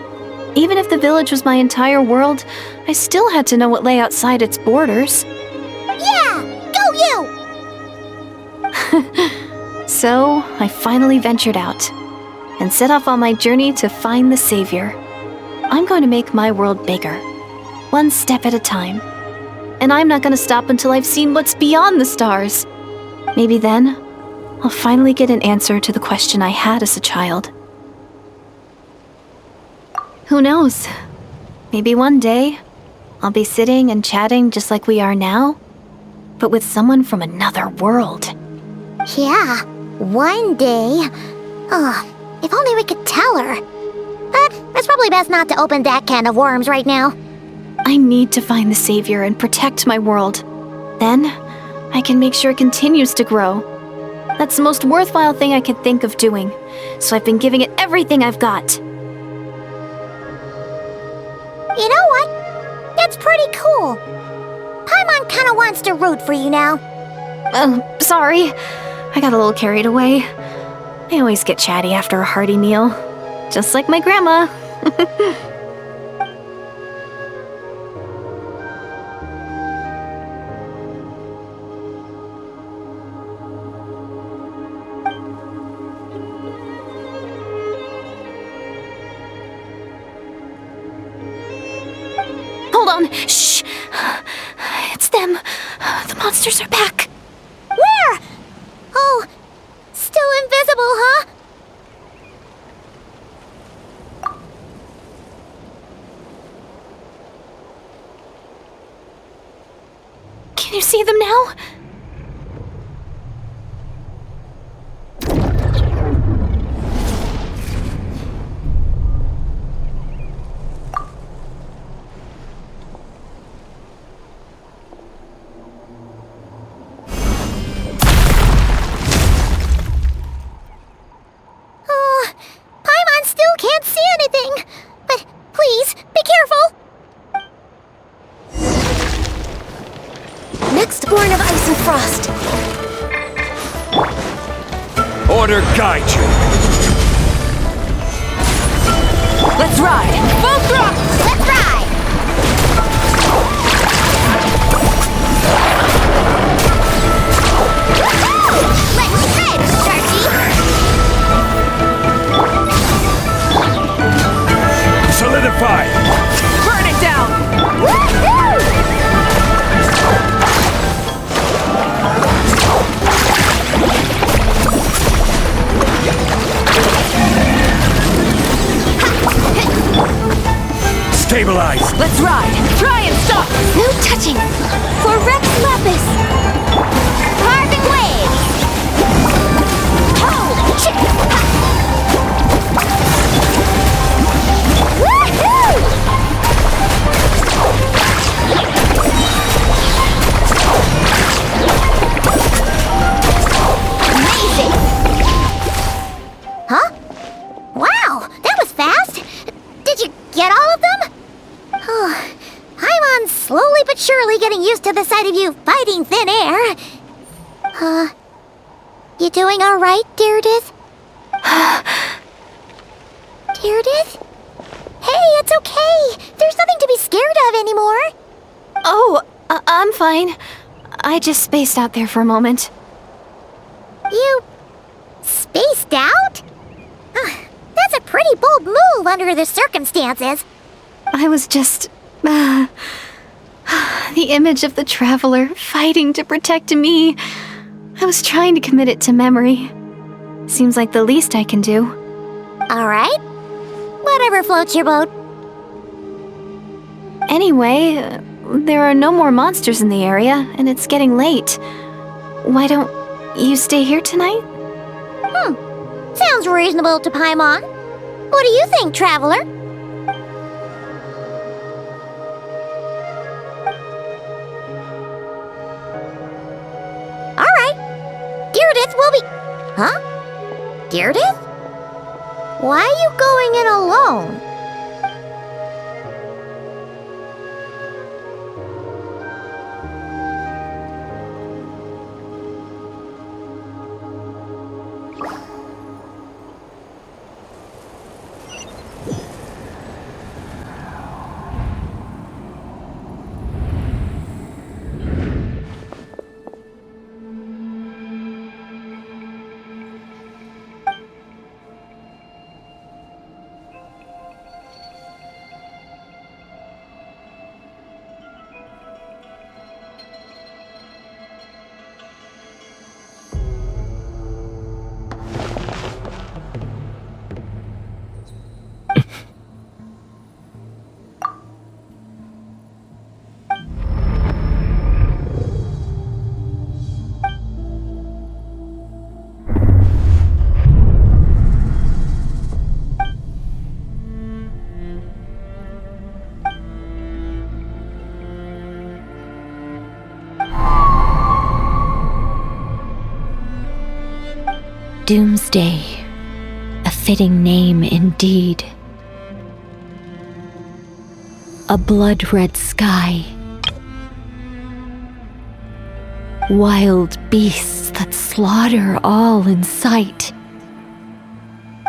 Even if the village was my entire world, I still had to know what lay outside its borders. Yeah! Go you! So, I finally ventured out and set off on my journey to find the Savior. I'm going to make my world bigger, one step at a time. And I'm not going to stop until I've seen what's beyond the stars. Maybe then, I'll finally get an answer to the question I had as a child. Who knows? Maybe one day, I'll be sitting and chatting just like we are now, but with someone from another world. Yeah, one day. Oh, if only we could tell her. But it's probably best not to open that can of worms right now. I need to find the Savior and protect my world. Then, I can make sure it continues to grow. That's the most worthwhile thing I could think of doing, so I've been giving it everything I've got. You know what? That's pretty cool. Paimon kinda wants to root for you now. Sorry. I got a little carried away. I always get chatty after a hearty meal. Just like my grandma. Hold on. Shh. It's them. The monsters are back. Where? Oh, still invisible, huh? Can you see them now? Order guide you. Let's ride! Full throttle! Let's ride! Woohoo! Let's ride, Sharky! Solidify! Burn it down! Woohoo! Stabilize! Let's ride! Try and stop! No touching! For Rex Lapis! Carving waves! Oh! Shit! Ha! Woohoo! Amazing! Huh? Wow! That was fast! Did you get all of them? Oh, Paimon's slowly but surely getting used to the sight of you fighting thin air. You doing all right, Deirdith? Deirdith? Hey, it's okay. There's nothing to be scared of anymore. Oh, I'm fine. I just spaced out there for a moment. You spaced out? That's a pretty bold move under the circumstances. I was just... the image of the Traveler fighting to protect me. I was trying to commit it to memory. Seems like the least I can do. All right. Whatever floats your boat. Anyway, there are no more monsters in the area, and it's getting late. Why don't You stay here tonight? Sounds reasonable to Paimon. What do you think, traveler? Alright. Deirdith will be... Huh? Deirdith? Why are you going in alone? Doomsday, a fitting name indeed. A blood-red sky. Wild beasts that slaughter all in sight.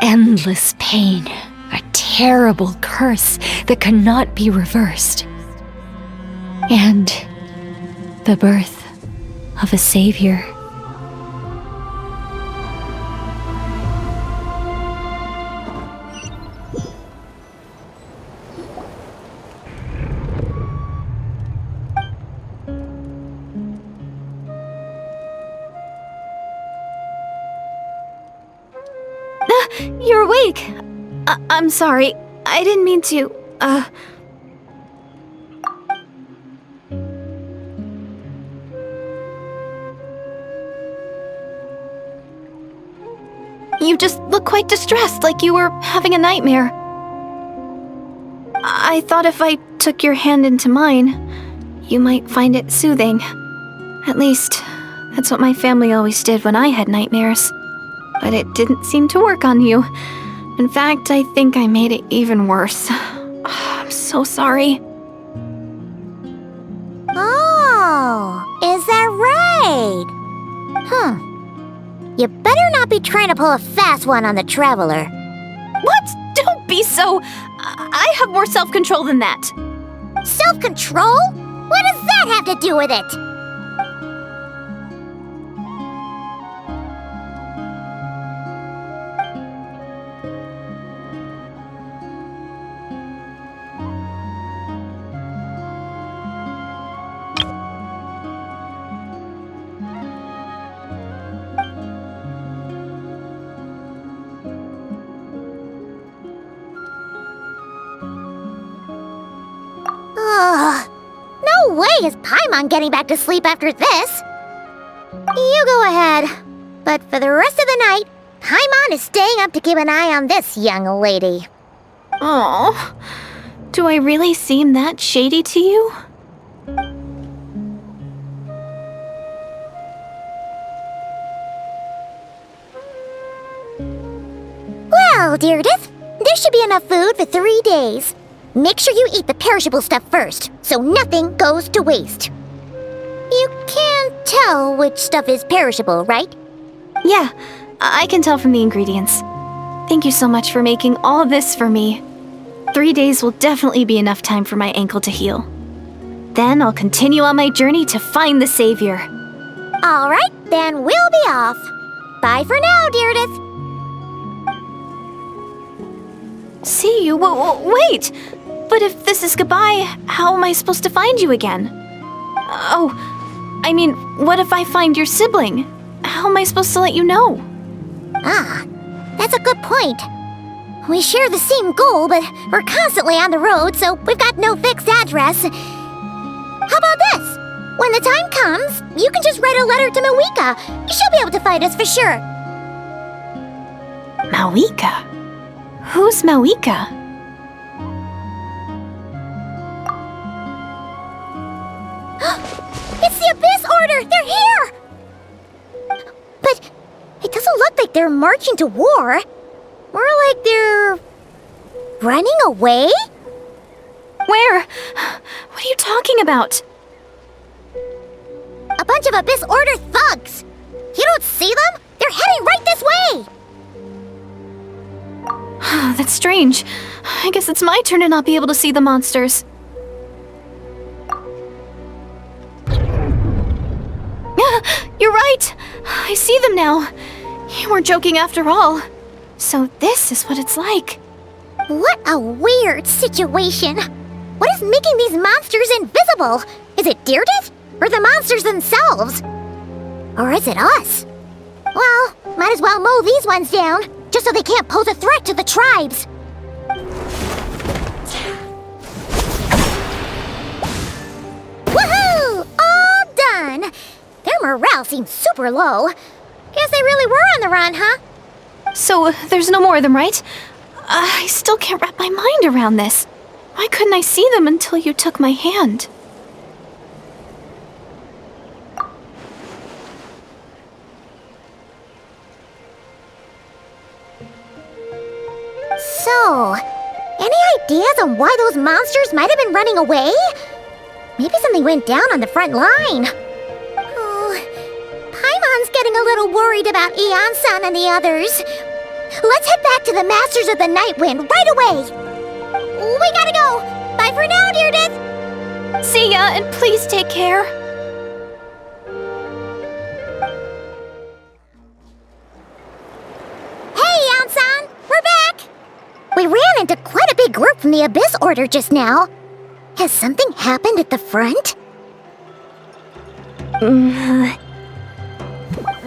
Endless pain, a terrible curse that cannot be reversed. And the birth of a savior. You're awake! I'm sorry. I didn't mean to, You just look quite distressed, like you were having a nightmare. I thought if I took your hand into mine, you might find it soothing. At least, that's what my family always did when I had nightmares. But it didn't seem to work on you. In fact, I think I made it even worse. I'm so sorry. Oh, is that right? You better not be trying to pull a fast one on the traveler. What? Don't be so... I have more self-control than that. Self-control? What does that have to do with it? No way is Paimon getting back to sleep after this. You go ahead. But for the rest of the night, Paimon is staying up to keep an eye on this young lady. Oh, do I really seem that shady to you? Well, Deirdith, there should be enough food for 3 days. Make sure you eat the perishable stuff first, so nothing goes to waste. You can't tell which stuff is perishable, right? Yeah, I can tell from the ingredients. Thank you so much for making all this for me. 3 days will definitely be enough time for my ankle to heal. Then I'll continue on my journey to find the savior. All right, then we'll be off. Bye for now, Deirdith. See you? Wait! But if this is goodbye, how am I supposed to find you again? Oh, I mean, what if I find your sibling? How am I supposed to let you know? Ah, that's a good point. We share the same goal, but we're constantly on the road, so we've got no fixed address. How about this? When the time comes, you can just write a letter to Mawuike. She'll be able to fight us for sure. Mawuike? Who's Mawuike? It's the Abyss Order! They're here! But it doesn't look like they're marching to war. More like they're running away? Where? What are you talking about? A bunch of Abyss Order thugs! You don't see them? They're heading right this way! That's strange. I guess it's my turn to not be able to see the monsters. You're right! I see them now. You weren't joking after all. So this is what it's like. What a weird situation. What is making these monsters invisible? Is it Deirdre? Or the monsters themselves? Or is it us? Well, might as well mow these ones down, just so they can't pose a threat to the tribes. Woohoo! All done! Their morale seems super low. Guess they really were on the run, huh? So, there's no more of them, right? I still can't wrap my mind around this. Why couldn't I see them until you took my hand? So, any ideas on why those monsters might have been running away? Maybe something went down on the front line. Oh, Paimon's getting a little worried about Eon-san and the others. Let's head back to the Masters of the Night Wind right away. We gotta go. Bye for now, Deirdre. See ya, and please take care. Hey, Eon-san, we're back. We ran into quite a big group from the Abyss Order just now. Has something happened at the front?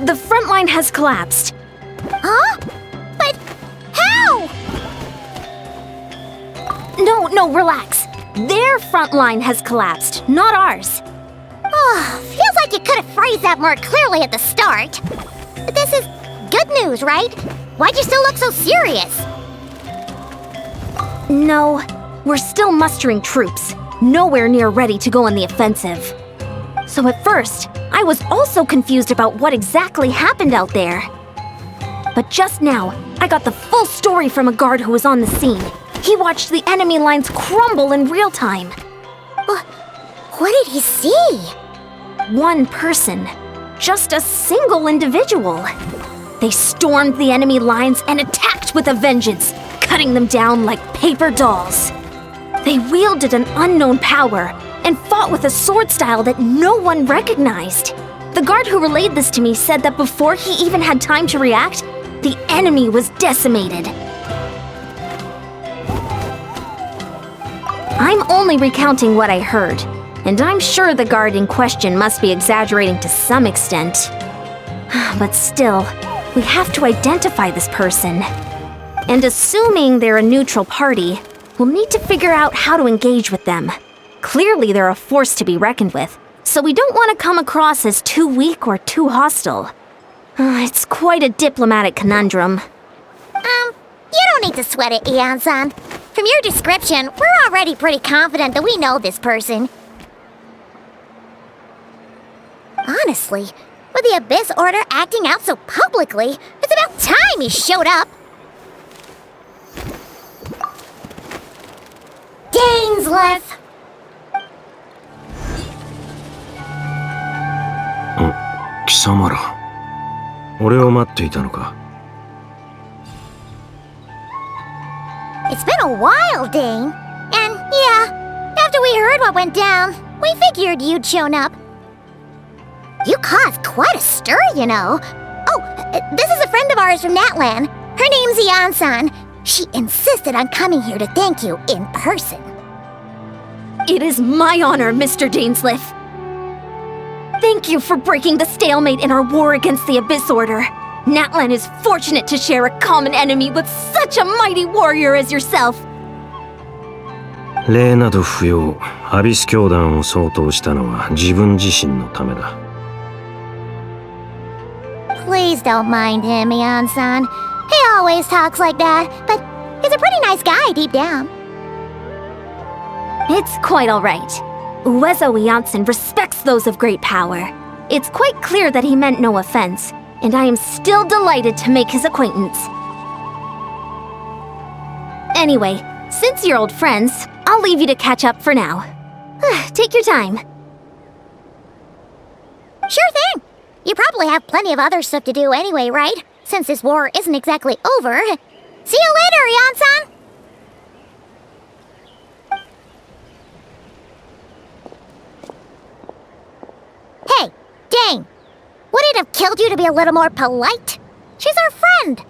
The front line has collapsed. Huh? But how? No, relax. Their front line has collapsed, not ours. Oh, feels like you could have phrased that more clearly at the start. But this is good news, right? Why'd you still look so serious? No, we're still mustering troops, nowhere near ready to go on the offensive. So at first, I was also confused about what exactly happened out there. But just now, I got the full story from a guard who was on the scene. He watched the enemy lines crumble in real time. What did he see? One person, just a single individual. They stormed the enemy lines and attacked with a vengeance, cutting them down like paper dolls. They wielded an unknown power and fought with a sword style that no one recognized. The guard who relayed this to me said that before he even had time to react, the enemy was decimated. I'm only recounting what I heard, and I'm sure the guard in question must be exaggerating to some extent. But still, we have to identify this person. And assuming they're a neutral party, we'll need to figure out how to engage with them. Clearly they're a force to be reckoned with, so we don't want to come across as too weak or too hostile. It's quite a diplomatic conundrum. You don't need to sweat it, Eon-san. From your description, we're already pretty confident that we know this person. Honestly, with the Abyss Order acting out so publicly, it's about time he showed up. Dainsleif! 貴様ら、俺を待っていたのか。It's been a while, Dane. And yeah, after we heard what went down, we figured you'd shown up. You caused quite a stir, you know. Oh, this is a friend of ours from Natlan. Her name's Eon-san. She insisted on coming here to thank you in person. It is my honor, Mr. Dainsleif. Thank you for breaking the stalemate in our war against the Abyss Order. Natlan is fortunate to share a common enemy with such a mighty warrior as yourself. 礼など不要。アビス教団を相当したのは自分自身のためだ。Please don't mind him, Eon-san. He always talks like that, but he's a pretty nice guy deep down. It's quite alright. Uezo Eon-san respects those of great power. It's quite clear that he meant no offense, and I am still delighted to make his acquaintance. Anyway, since you're old friends, I'll leave you to catch up for now. Take your time. Sure thing. You probably have plenty of other stuff to do anyway, right? Since this war isn't exactly over. See you later, Eon-san! Hey, Dane! Would it have killed you to be a little more polite? She's our friend!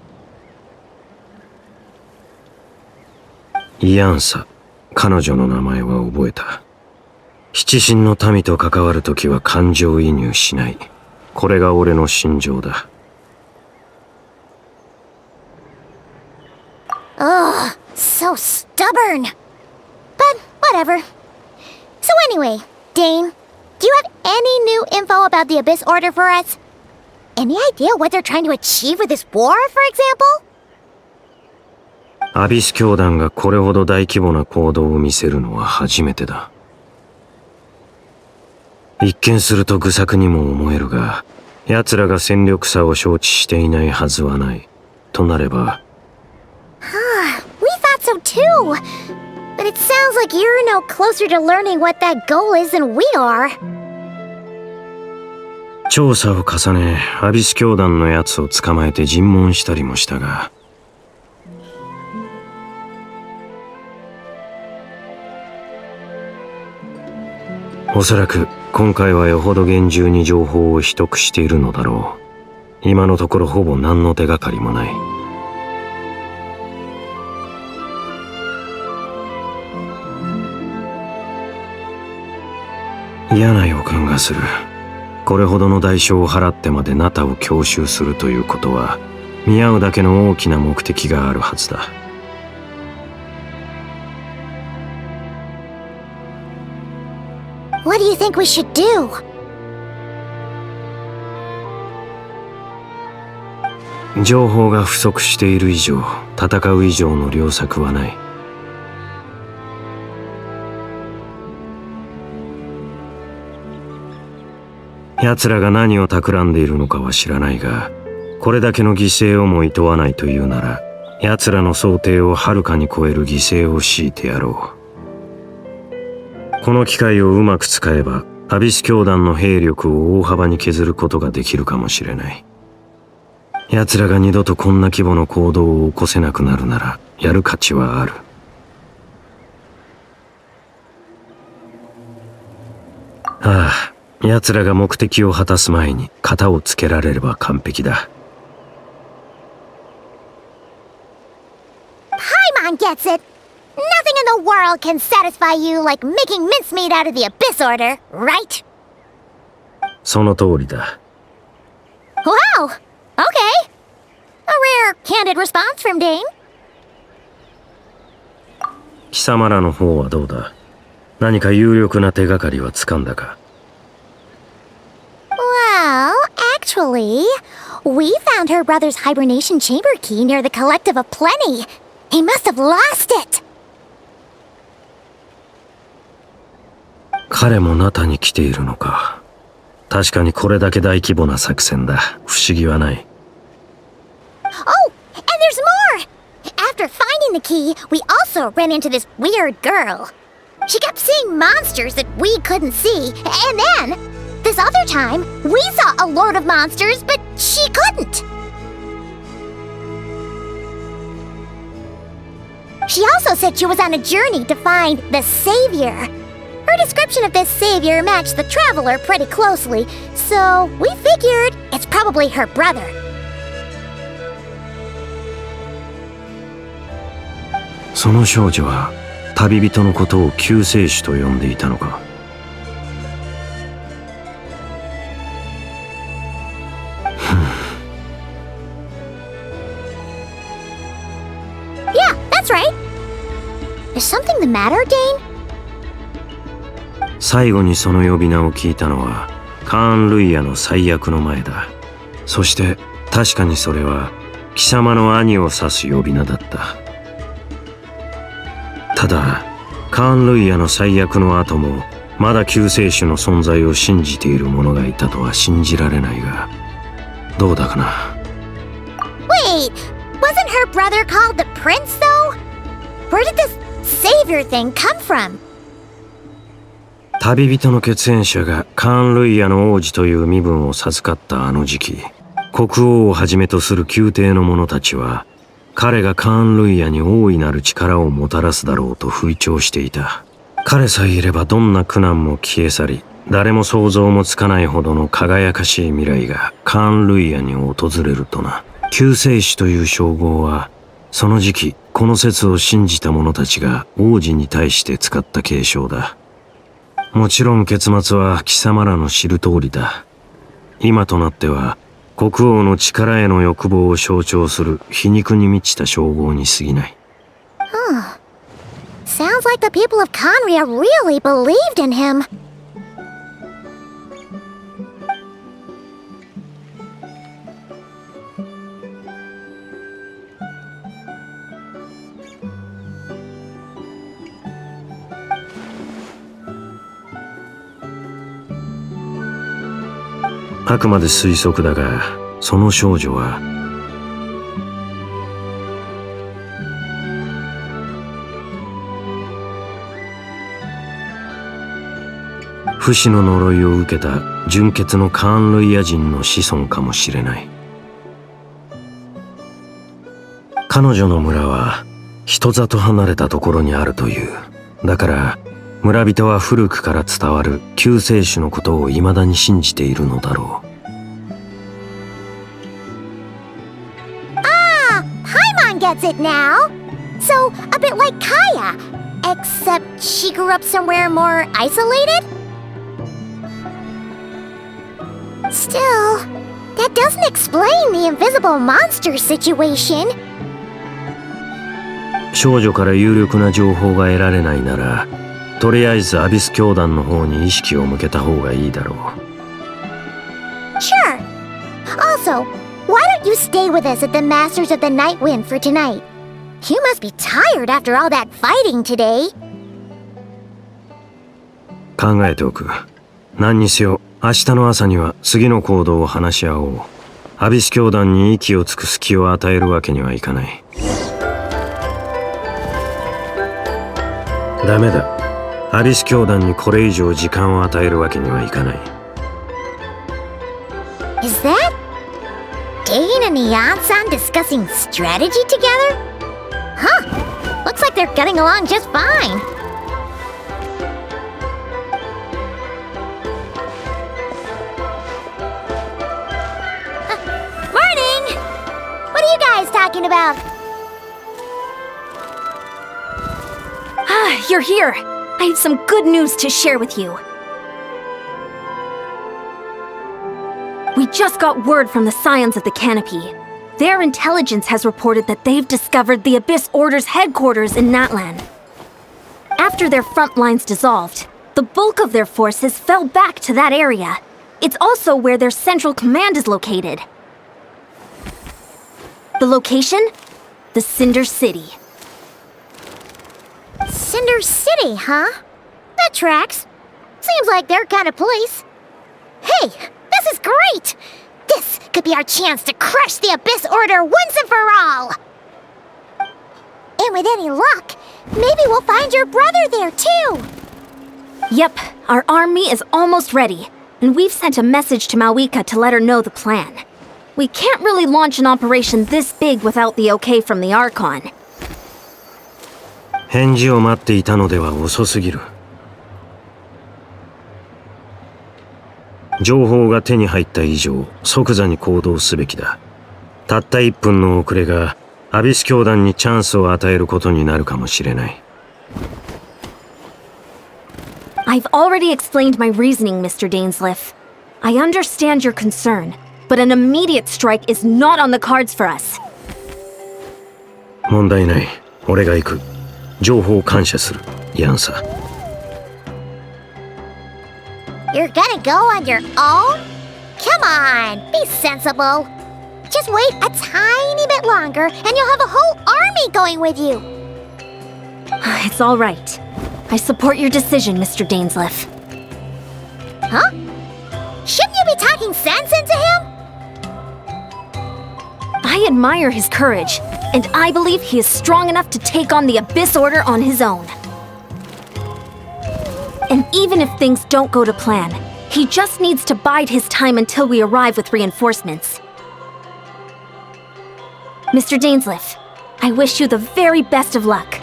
イアンサ、彼女の名前は覚えた。七神の民と関わるときは感情移入しない。これが俺の心情だ。Ugh, so stubborn. But whatever. So anyway, Dane, do you have any new info about the Abyss Order for us? Any idea what they're trying to achieve with this war, for example? アビス教団がこれほど大規模な行動を見せるのは初めてだ。一見すると愚策にも思えるが、奴らが戦力差を承知していないはずはない。となれば。We thought so too! But it sounds like you're no closer to learning what that goal is than we are. 調査を重ね、アビス教団のやつを捕まえて尋問したりもしたが。おそらく今回はよほど厳重に情報を秘匿しているのだろう。今のところほぼ何の手がかりもない。嫌な予感がする。これほどの代償を払ってまでナタを強襲するということは、見合うだけの大きな目的があるはずだ。What do you think we should do? 情報が不足している以上、戦う以上の良策はない。奴らが何を企んでいるのかは知らないが、これだけの犠牲をも厭わないというなら、奴らの想定をはるかに超える犠牲を強いてやろう。この機会をうまく使えば、アビス教団の兵力を大幅に削ることができるかもしれない。奴らが二度とこんな規模の行動を起こせなくなるなら、やる価値はある。ああ、奴らが目的を果たす前に型をつけられれば完璧だ。Paimon gets it! Nothing in the world can satisfy you like making mincemeat out of the Abyss Order, right? その通りだ。Wow! Okay! A rare, candid response from Dane. 貴様らの方はどうだ？何か有力な手がかりはつかんだか？ Well, actually, we found her brother's hibernation chamber key near the Collective of Plenty. He must have lost it! 彼もナタに来ているのか。確かにこれだけ大規模な作戦だ。不思議はない。Oh, and there's more! After finding the key, we also ran into this weird girl. She kept seeing monsters that we couldn't see, and then, this other time, we saw a load of monsters, but she couldn't. She also said she was on a journey to find the Savior. Her description of this Savior matched the Traveler pretty closely, so we figured it's probably her brother. その少女は旅人のことを救世主と呼んでいたのか。Yeah, that's right. Is something the matter, Dane? 最後にその呼び名を聞いたのはカーン・ルイヤの最悪の前だ。そして確かにそれは貴様の兄を指す呼び名だった。ただカーン・ルイヤの最悪の後もまだ救世主の存在を信じている者がいたとは信じられないが、どうだかな。 Wait, wasn't her brother called the prince though? Where did this savior thing come from? 旅人の血縁者がカーン・ルイヤの王子という身分を授かったあの時期、国王をはじめとする宮廷の者たちは彼がカーン・ルイヤに大いなる力をもたらすだろうと吹聴していた。彼さえいればどんな苦難も消え去り、誰も想像もつかないほどの輝かしい未来がカーン・ルイヤに訪れるとな。救世主という称号はその時期この説を信じた者たちが王子に対して使った継承だ。もちろん結末は貴様らの知る通りだ。今となっては国王の力への欲望を象徴する皮肉に満ちた称号に過ぎない。Sounds like the people of Conria really believed in him. あくまで推測だが、その少女は不死の呪いを受けた純血のカーン・ルイヤ人の子孫かもしれない。彼女の村は人里離れたところにあるという。だから村人は古くから伝わる救世主のことを未だに信じているのだろう。Paimon gets it now. So, a bit like Kaya, except she grew up somewhere more isolated? Still, that doesn't explain the invisible monster situation. 少女から有力な情報が得られないなら、とりあえずアビス教団の方に意識を向けた方がいいだろう。Sure. Also, why don't you stay with us at the Masters of the Night Wind for tonight? You must be tired after all that fighting today. 考えておく。何にせよ、明日の朝には次の行動を話し合おう。アビス教団に息をつく隙を与えるわけにはいかない。ダメだ。アビス教団にこれ以上時間を与えるわけにはいかない。Is that Dane and Neon-san discussing strategy together? Huh. Looks like they're getting along just fine. Morning! What are you guys talking about? Ah, you're here. I have some good news to share with you. We just got word from the Scions of the Canopy. Their intelligence has reported that they've discovered the Abyss Order's headquarters in Natlan. After their front lines dissolved, the bulk of their forces fell back to that area. It's also where their central command is located. The location? The Cinder City. Cinder City, huh? That tracks. Seems like their kind of place. Hey, this is great! This could be our chance to crush the Abyss Order once and for all! And with any luck, maybe we'll find your brother there too! Yep, our army is almost ready, and we've sent a message to Mawuiке to let her know the plan. We can't really launch an operation this big without the okay from the Archon. 返事を待っていたのでは遅すぎる。情報が手に入った以上、即座に行動すべきだ。たった1分の遅れがアビス教団にチャンスを与えることになるかもしれない。I've already explained my reasoning, Mr. Dainsleif. I understand your concern, but an immediate strike is not on the cards for us. 問題ない。俺が行く。情報を感謝する。ヤンサ。You're gonna go on your own? Come on, be sensible. Just wait a tiny bit longer and you'll have a whole army going with you. It's all right. I support your decision, Mr. Dainsleif. Huh? Shouldn't you be talking sense into him? I admire his courage, and I believe he is strong enough to take on the Abyss Order on his own. And even if things don't go to plan, he just needs to bide his time until we arrive with reinforcements. Mr. Dainsleif, I wish you the very best of luck.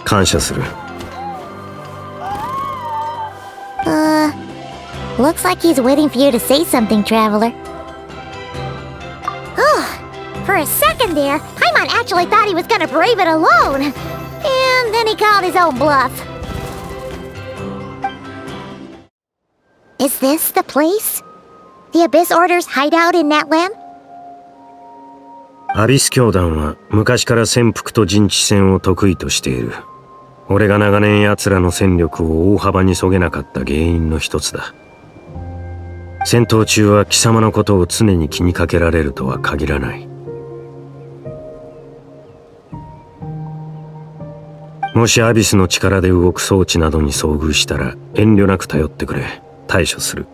感謝する。Looks like he's waiting for you to say something, Traveler. For a second there, Paimon actually thought he was gonna brave it alone. And then he called his own bluff. Is this the place? The Abyss Order's hideout in Natlan? アビス教団は昔から潜伏と陣地戦を得意としている。俺が長年奴らの戦力を大幅にそげなかった原因の一つだ。戦闘中は貴様のことを常に気にかけられるとは限らない。もしアビスの力で動く装置などに遭遇したら遠慮なく頼ってくれ。対処する。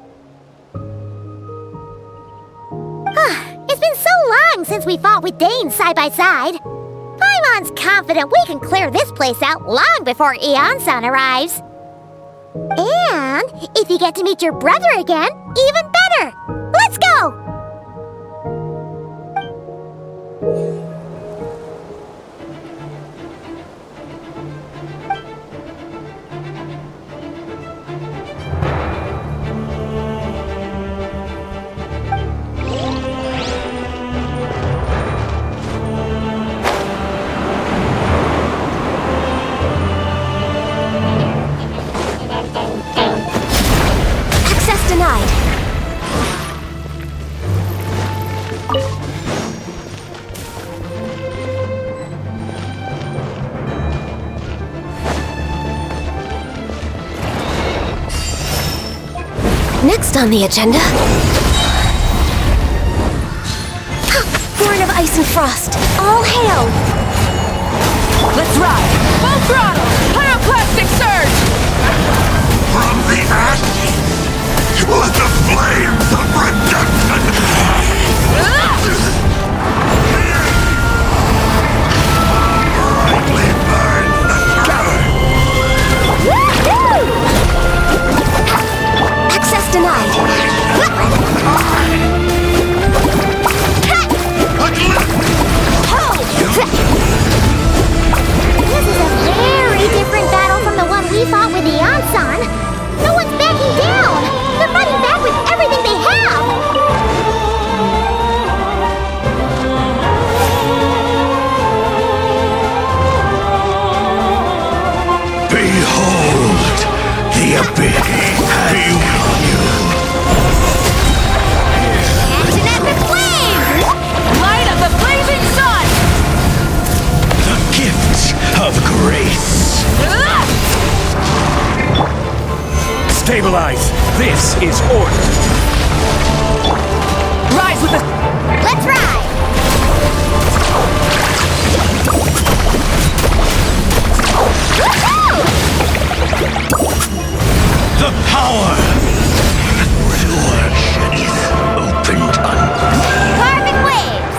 It's been so long since we fought with Dane side by side. Paimon's confident we can clear this place out long before Eon-san arrives. And if you get to meet your brother again, even better! Let's go! Next on the agenda... Born of Ice and Frost, all hail! Let's ride! Full throttle! Pyroclastic surge! From the ash to the flames of redemption! Brightly burn the sky! Access denied. This is a very different battle from the one we fought with Eon-san. No one's backing down. They're fighting back with everything they have. Behold, the abyss has come you. Action at the flame! Light of the blazing sun! The gift of grace. Stabilize! This is order! Rise with the... Let's ride! The power! Your is opened unto Carving waves!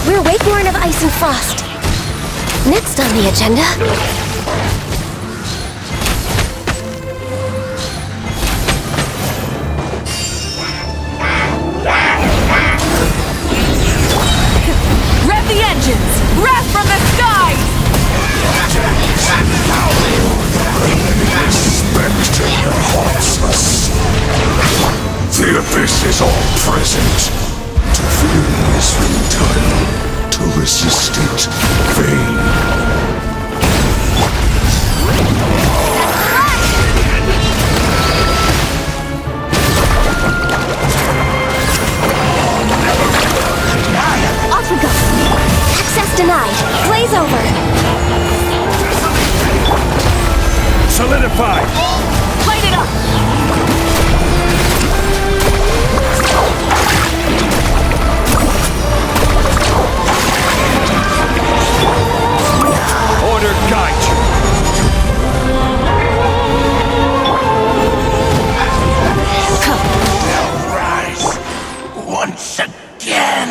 We're Wakeborn of Ice and Frost. Next on the agenda... Rev the engines! Wrath from the skies! Spectre haunts us. The abyss is all present. To fear is futile. To resist it, vain. guide. Blaze over. Solidify! Light it up! Order guide you! They'll rise once again!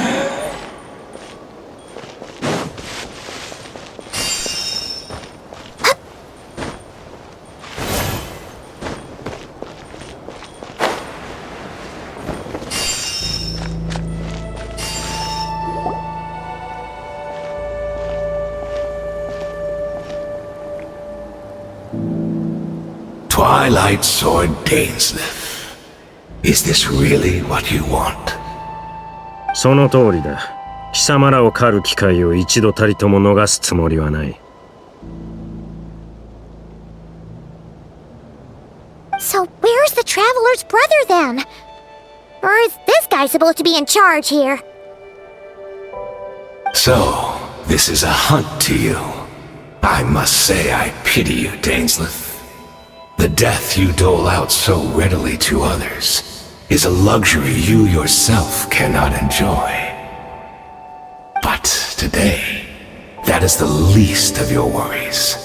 Twilight Sword Dainsleif. Is this really what you want? その通りだ。貴様らを狩る機会を一度たりとも逃すつもりはない。So where's the Traveler's brother then? Or is this guy supposed to be in charge here? So, this is a hunt to you. I must say I pity you, Dainsleif. The death you dole out so readily to others is a luxury you yourself cannot enjoy. But today, that is the least of your worries.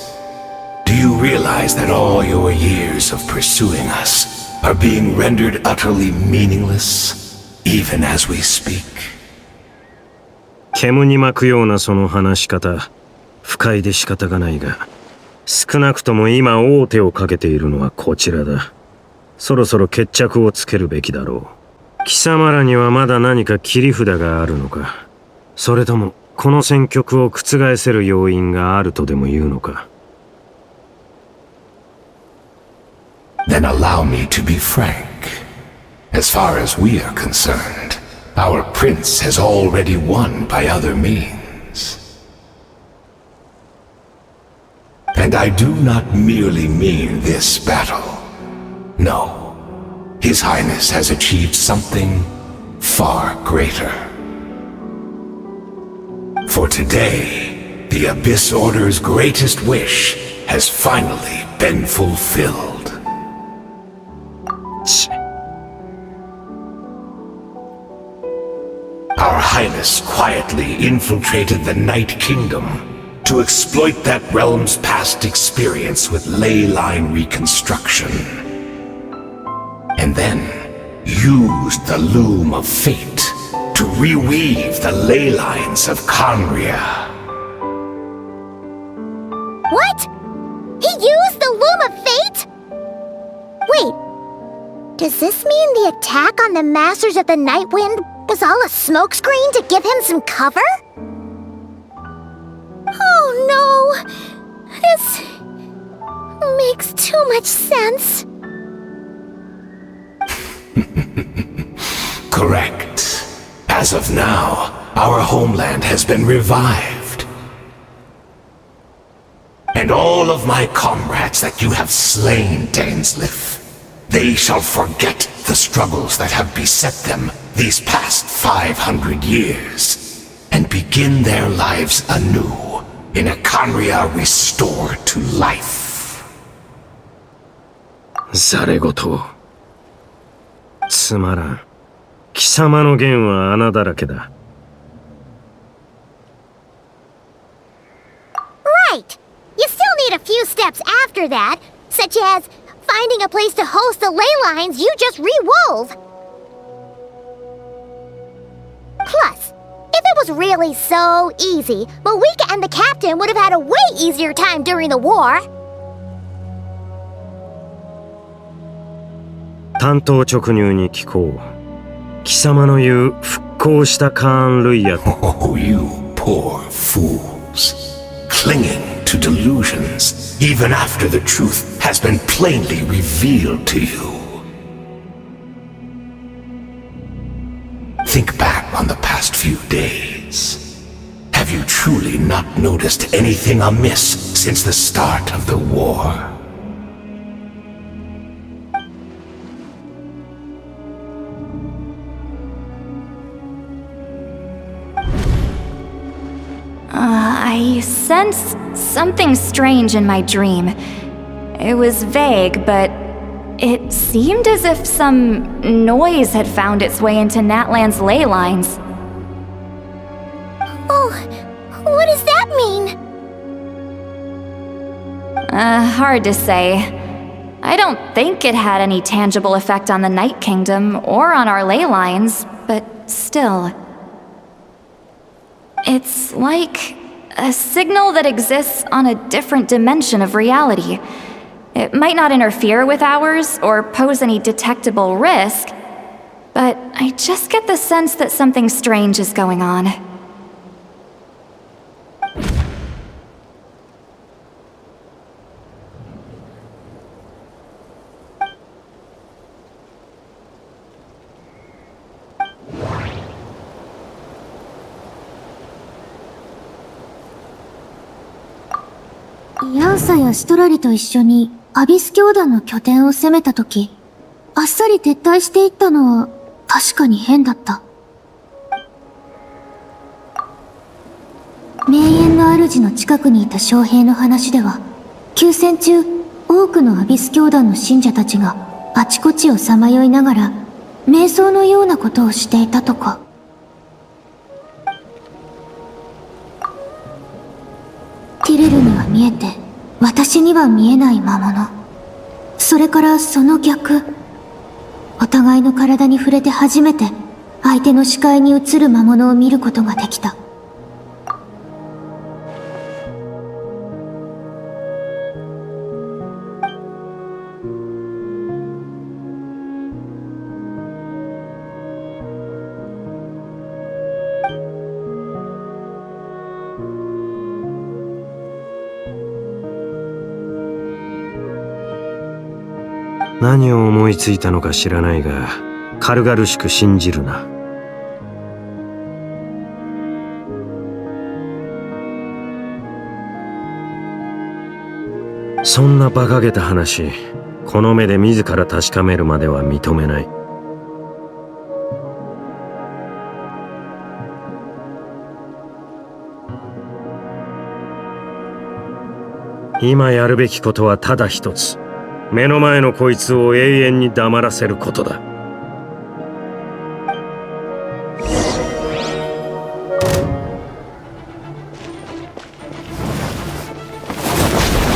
Do you realize that all your years of pursuing us are being rendered utterly meaningless, even as we speak? 煙に巻くようなその話し方、不快で仕方がないが、少なくとも今王手をかけているのはこちらだ。そろそろ決着をつけるべきだろう。貴様らにはまだ何か切り札があるのか。それともこの戦局を覆せる要因があるとでも言うのか。Then allow me to be frank. As far as we are concerned, our prince has already won by other means. And I do not merely mean this battle. No. His Highness has achieved something far greater. For today, the Abyss Order's greatest wish has finally been fulfilled. Our Highness quietly infiltrated the Night Kingdom to exploit that realm's past experience with ley line reconstruction. And then used the loom of fate to reweave the ley lines of Conria. What? He used the Loom of Fate? Wait, does this mean the attack on the Masters of the Night Wind was all a smokescreen to give him some cover? Oh no! This makes too much sense. Correct. As of now, our homeland has been revived. And all of my comrades that you have slain, Dainsleif, they shall forget the struggles that have beset them these past 500 years, and begin their lives anew in a Conria restored to life. ざれ言。つまらん。貴様の言は穴だらけだ。Right! You still need a few steps after that, such as finding a place to host the ley lines you just rewove. Plus, if it was really so easy, Mawuiке and the captain would have had a way easier time during the war. 単刀直入に聞こう。貴様の言う復興したカーン・ルイヤ。Oh, you poor fools. Clinging to delusions, even after the truth has been plainly revealed to you. Think back on the past few days. Have you truly not noticed anything amiss since the start of the war? I sensed something strange in my dream. It was vague, but it seemed as if some noise had found its way into Natlan's ley lines. Oh, what does that mean? Hard to say. I don't think it had any tangible effect on the Night Kingdom or on our ley lines, but still. It's like a signal that exists on a different dimension of reality. It might not interfere with ours or pose any detectable risk, but I just get the sense that something strange is going on.ヤンサやシトラリと一緒にアビス教団の拠点を攻めたとき、あっさり撤退していったのは確かに変だった。名園の主の近くにいた将兵の話では、休戦中、多くのアビス教団の信者たちがあちこちをさまよいながら、瞑想のようなことをしていたとか。ティレルには見えて、私には見えない魔物。それからその逆。お互いの体に触れて初めて、相手の視界に映る魔物を見ることができた。何を思いついたのか知らないが、軽々しく信じるな。そんな馬鹿げた話、この目で自ら確かめるまでは認めない。今やるべきことはただ一つ。目の前のこいつを永遠に黙らせることだ。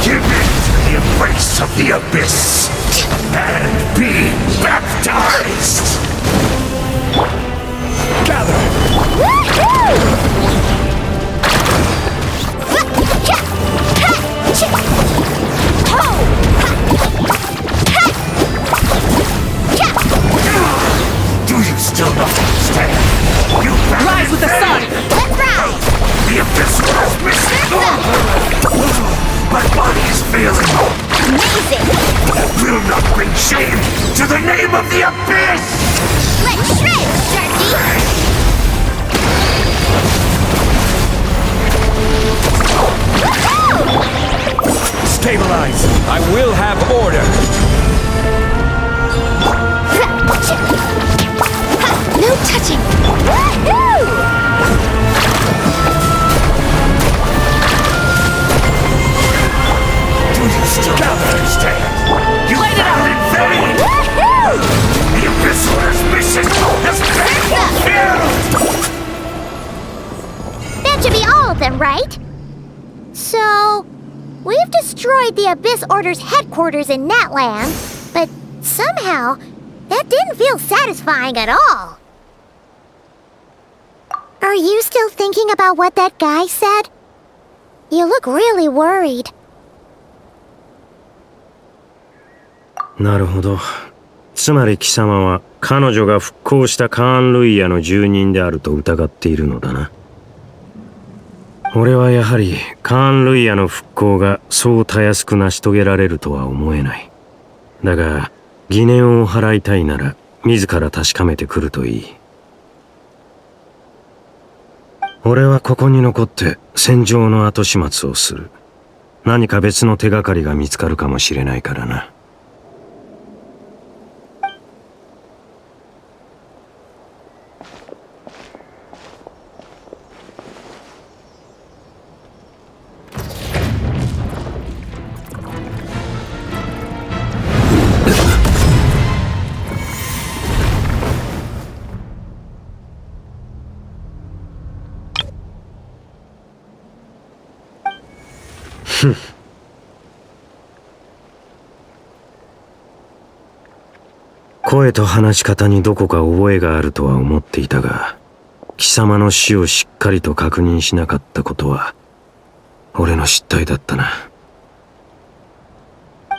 Give in to the embrace of the abyss and be baptized. Gather. Do you still not understand? You Rise with the sun! Let's ride! The abyss has missing. My body is failing. Amazing! Will not bring shame to the name of the abyss. Let's shred, Sharky! Stabilize! I will have order! No touching! Woohoo! Do you still not understand? You found in vain! Woohoo! The abyss order's mission has been fulfilled! That should be all of them, right? So, we've destroyed the Abyss Order's headquarters in Natland, but somehow, that didn't feel satisfying at all. Are you still thinking about what that guy said? You look really worried. なるほど。つまり貴様は彼女が復興したカーン・ルイヤの住人であると疑っているのだな。俺はやはりカーン・ルイヤの復興がそうたやすく成し遂げられるとは思えない。だが疑念を払いたいなら自ら確かめてくるといい。俺はここに残って戦場の後始末をする。何か別の手がかりが見つかるかもしれないからな。声と話し方にどこか覚えがあるとは思っていたが、貴様の死をしっかりと確認しなかったことは俺の失態だったな。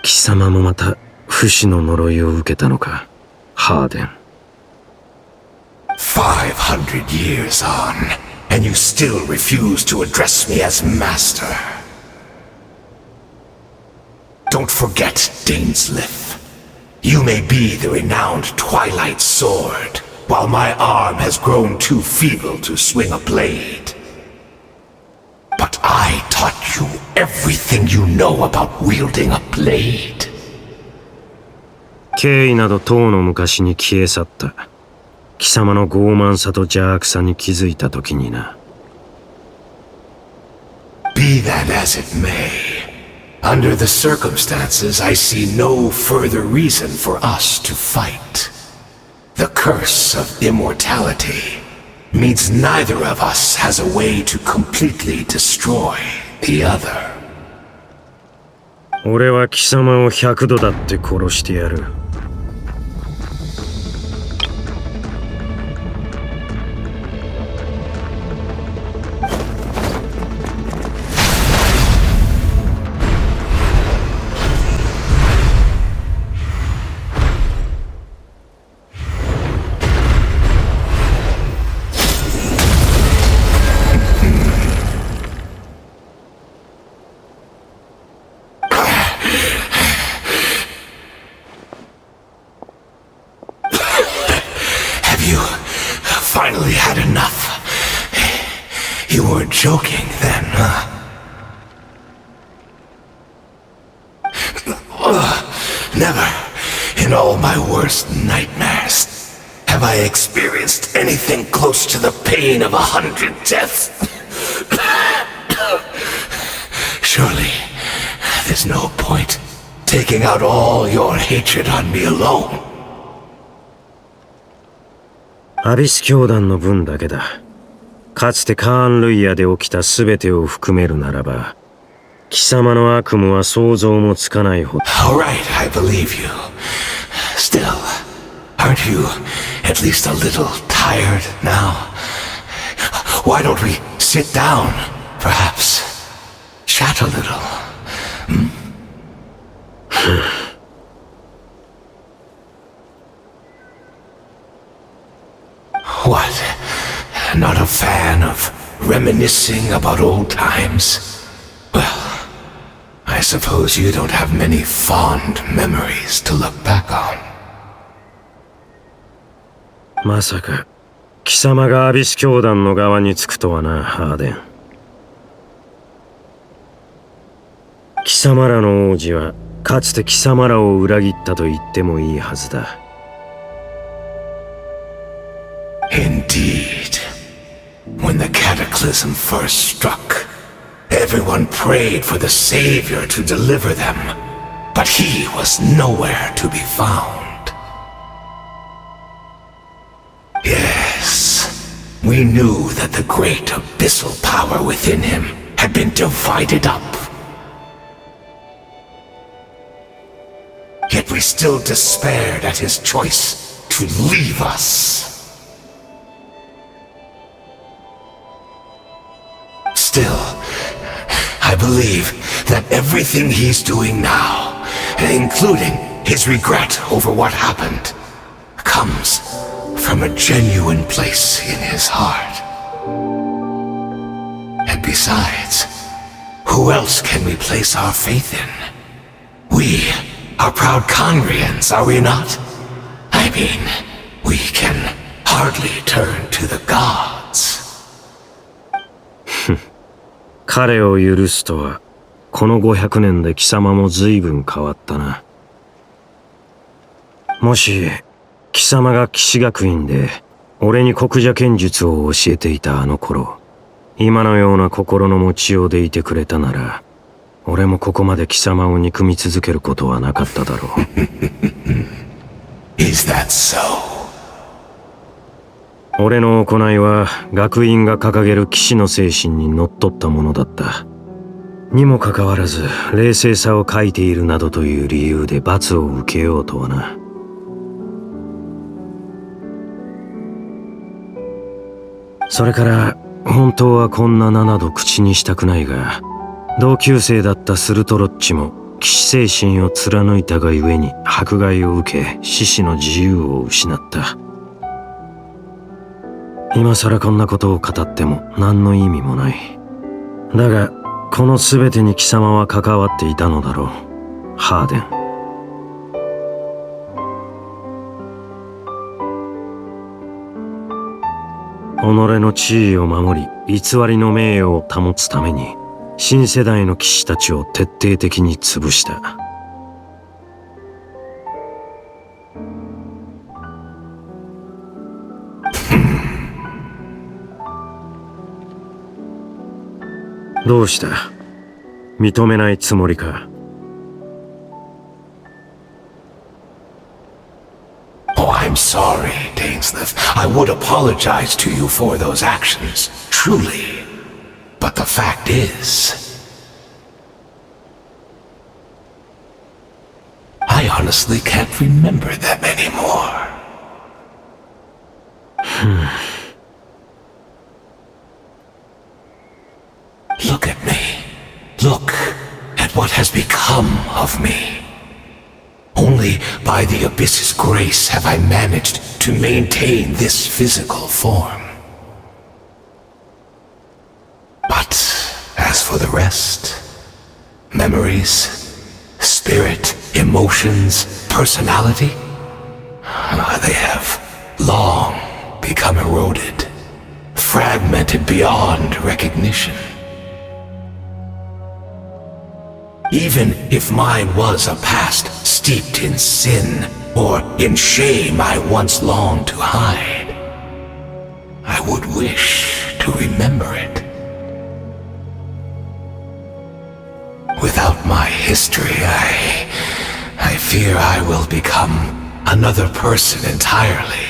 貴様もまた不死の呪いを受けたのか、ハーデン。500 years on, and you still refuse to address me as master. Don't forget, Dainsleif. You may be the renowned Twilight Sword, while my arm has grown too feeble to swing a blade. But I taught you everything you know about wielding a blade. 敬意などとうの昔に消え去った。貴様の傲慢さと邪悪さに気づいた時にな。Be that as it may, under the circumstances, I see no further reason for us to fight. The curse of immortality means neither of us has a way to completely destroy the other. 俺は貴様を100度だって殺してやる。Finally had enough. You weren't joking then, huh? Never, in all my worst nightmares, have I experienced anything close to the pain of 100 deaths. Surely, there's no point taking out all your hatred on me alone. アビス教団の分だけだ。かつてカーン・ルイヤで起きた全てを含めるならば、貴様の悪夢は想像もつかないほど。All right, I believe you. Still, aren't you at least a little tired now? Why don't we sit down, perhaps? Chat a little. What? Not a fan of reminiscing about old times? Well, I suppose you don't have many fond memories to look back on. まさか、貴様がアビス教団の側につくとはな、ハーデン。貴様らの王子は、かつて貴様らを裏切ったと言ってもいいはずだ。Indeed. When the cataclysm first struck, everyone prayed for the Savior to deliver them, but he was nowhere to be found. Yes, we knew that the great abyssal power within him had been divided up. Yet we still despaired at his choice to leave us. Still, I believe that everything he's doing now, including his regret over what happened, comes from a genuine place in his heart. And besides, who else can we place our faith in? We are proud Conrians, are we not? I mean, we can hardly turn to the gods. 彼を許すとは、この500年で貴様も随分変わったな。もし、貴様が騎士学院で、俺に国者剣術を教えていたあの頃、今のような心の持ちようでいてくれたなら、俺もここまで貴様を憎み続けることはなかっただろう。Is that so? 俺の行いは学院が掲げる騎士の精神にのっとったものだった。にもかかわらず冷静さを欠いているなどという理由で罰を受けようとはな。それから本当はこんな名など口にしたくないが、同級生だったスルトロッチも騎士精神を貫いたがゆえに迫害を受け獅子の自由を失った。今さらこんなことを語っても何の意味もない。だがこの全てに貴様は関わっていたのだろう、ハーデン。己の地位を守り、偽りの名誉を保つために新世代の騎士たちを徹底的に潰した。どうした？認めないつもりか？Oh, I'm sorry, Dainsleif. I would apologize to you for those actions, truly. But the fact is, I honestly can't remember them anymore. Look at me. Look at what has become of me. Only by the Abyss's grace have I managed to maintain this physical form. But as for the rest, memories, spirit, emotions, personality, they have long become eroded, fragmented beyond recognition. Even if mine was a past steeped in sin, or in shame I once longed to hide, I would wish to remember it. Without my history, I fear I will become another person entirely.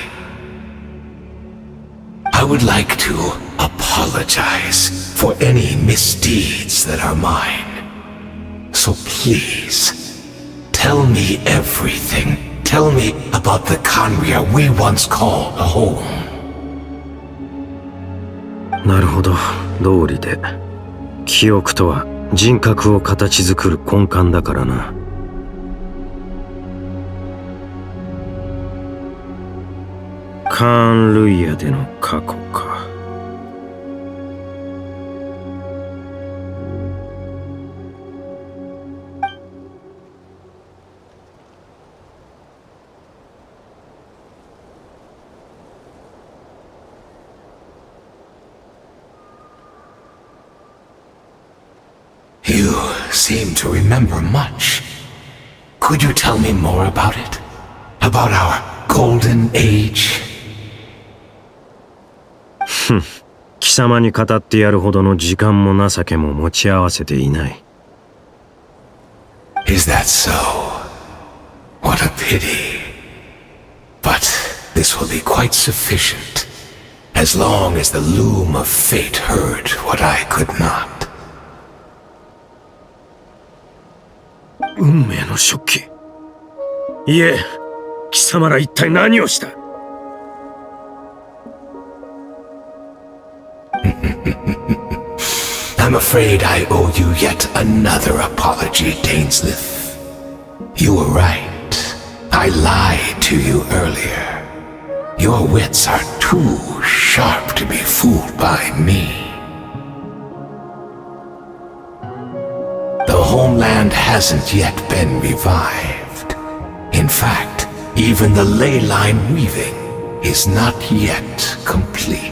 I would like to apologize for any misdeeds that are mine. So please, tell me everything. Tell me about the Khanria we once called home. なるほど、道理で。記憶とは人格を形作る根幹だからな。カーン・ルイヤでの過去か。You seem to remember much. Could you tell me more about it? About our golden age? 貴様に語ってやるほどの時間も情けも持ち合わせていない。Is that so? What a pity. But this will be quite sufficient, as long as the loom of fate heard what I could not. 運命の食器。いえ、貴様ら一体何をした？I'm afraid I owe you yet another apology, Dainsleif. You were right. I lied to you earlier. Your wits are too sharp to be fooled by me. The homeland hasn't yet been revived. In fact, even the ley line weaving is not yet complete.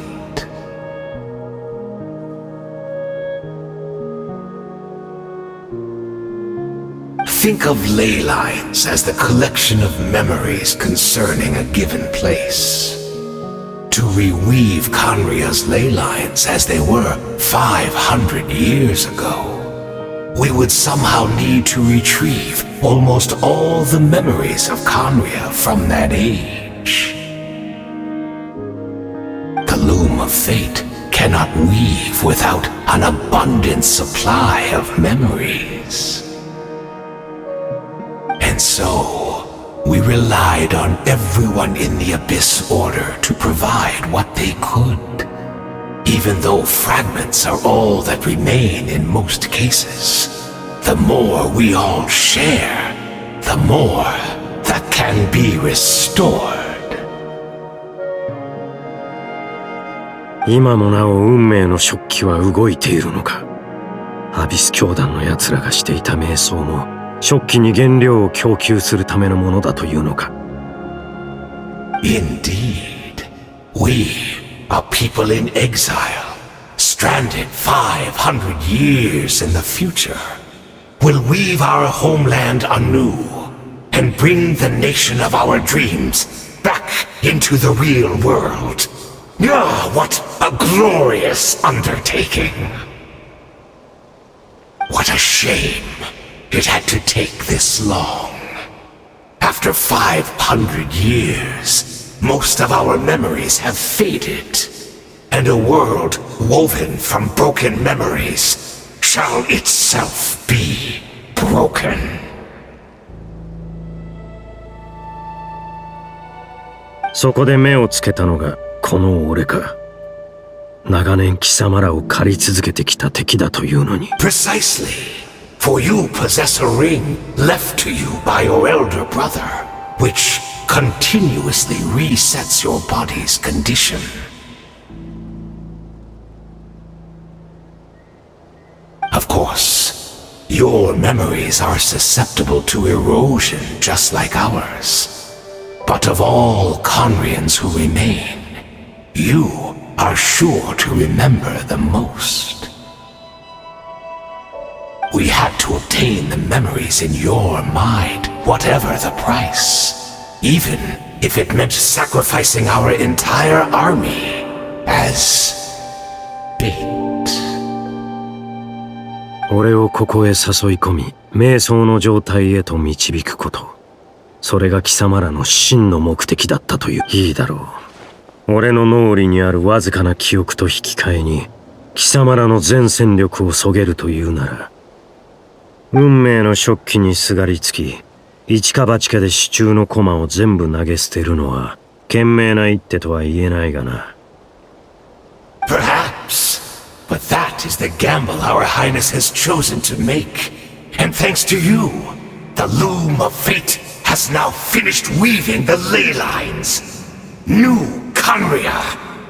Think of ley lines as the collection of memories concerning a given place. To reweave Khanria's ley lines as they were 500 years ago, we would somehow need to retrieve almost all the memories of Khanria from that age. The loom of fate cannot weave without a an abundant supply of memories. And so, we relied on everyone in the Abyss Order to provide what they could. Even though fragments are all that remain in most cases, the more we all share, the more that can be restored. 今もなお運命の食器は動いているのか。アビス教団の奴らがしていた瞑想も食器に原料を供給するためのものだというのか。Indeed, we are people in exile, stranded 500 years in the future, will weave our homeland anew and bring the nation of our dreams back into the real world. Ah, what a glorious undertaking! What a shame it had to take this long. After 500 years, most of our memories have faded, and a world woven from broken memories shall itself be broken. そこで目をつけたのがこの俺か。長年貴様らを狩り続けてきた敵だというのに。Precisely, for you possess a ring left to you by your elder brother, which continuously resets your body's condition. Of course, your memories are susceptible to erosion just like ours. But of all Conrians who remain, you are sure to remember the most. We had to obtain the memories in your mind, whatever the price, even if it meant sacrificing our entire army as bait. 俺をここへ誘い込み、瞑想の状態へと導くこと。それが貴様らの真の目的だったという。いいだろう。俺の脳裏にあるわずかな記憶と引き換えに、貴様らの全戦力をそげるというなら、運命の食器にすがりつき、一か八かで手中の駒を全部投げ捨てるのは、賢明な一手とは言えないがな。Perhaps, but that is the gamble our Highness has chosen to make. And thanks to you, the loom of fate has now finished weaving the ley lines. New Conria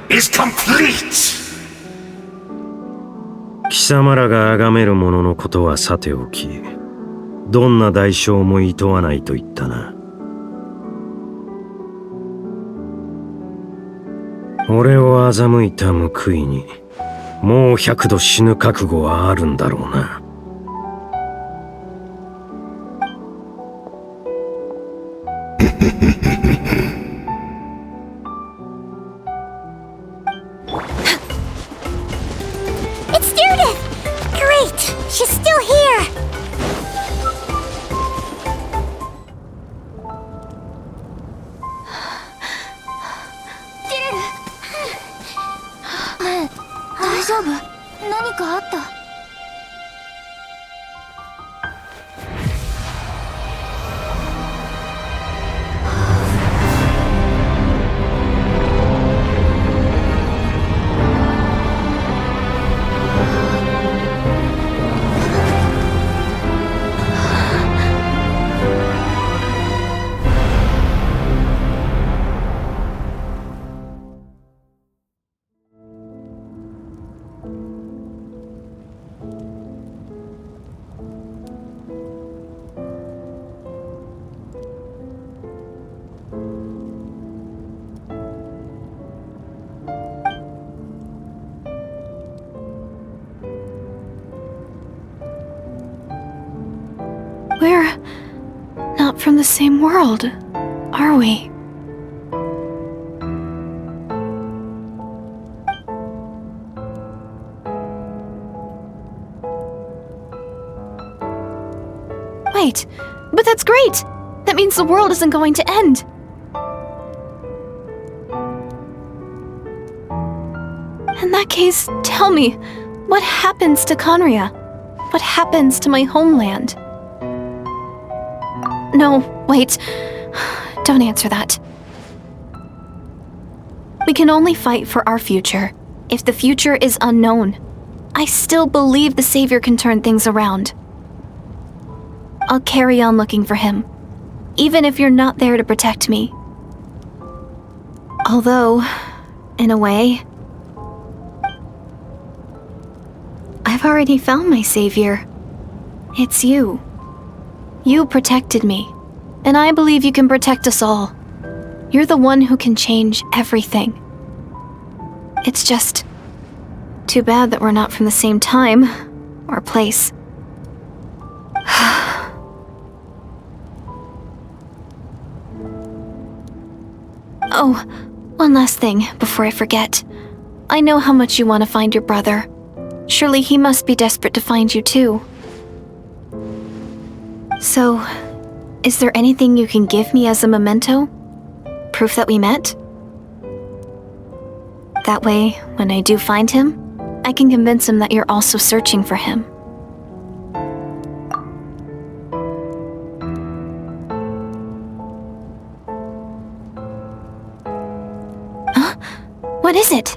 is complete! 貴様らが崇める者のことはさておき、どんな代償も厭わないと言ったな。俺を欺いた報いに、もう100度死ぬ覚悟はあるんだろうな。It's Judith! Great! She's still here! Judith! ねえ、大丈夫？何かあった？We're not from the same world, are we? Wait, but that's great! That means the world isn't going to end. In that case, tell me, What happens to Conria? What happens to my homeland? No, wait. Don't answer that. We can only fight for our future. If the future is unknown, I still believe the Savior can turn things around. I'll carry on looking for him, even if you're not there to protect me. Although, in a way, I've already found my Savior. It's you. You protected me, and I believe you can protect us all. You're the one who can change everything. It's just too bad that we're not from the same time or place. Oh, one last thing before I forget. I know how much you want to find your brother. Surely he must be desperate to find you too. So, is there anything you can give me as a memento? Proof that we met? That way, when I do find him, I can convince him that you're also searching for him. Huh? What is it?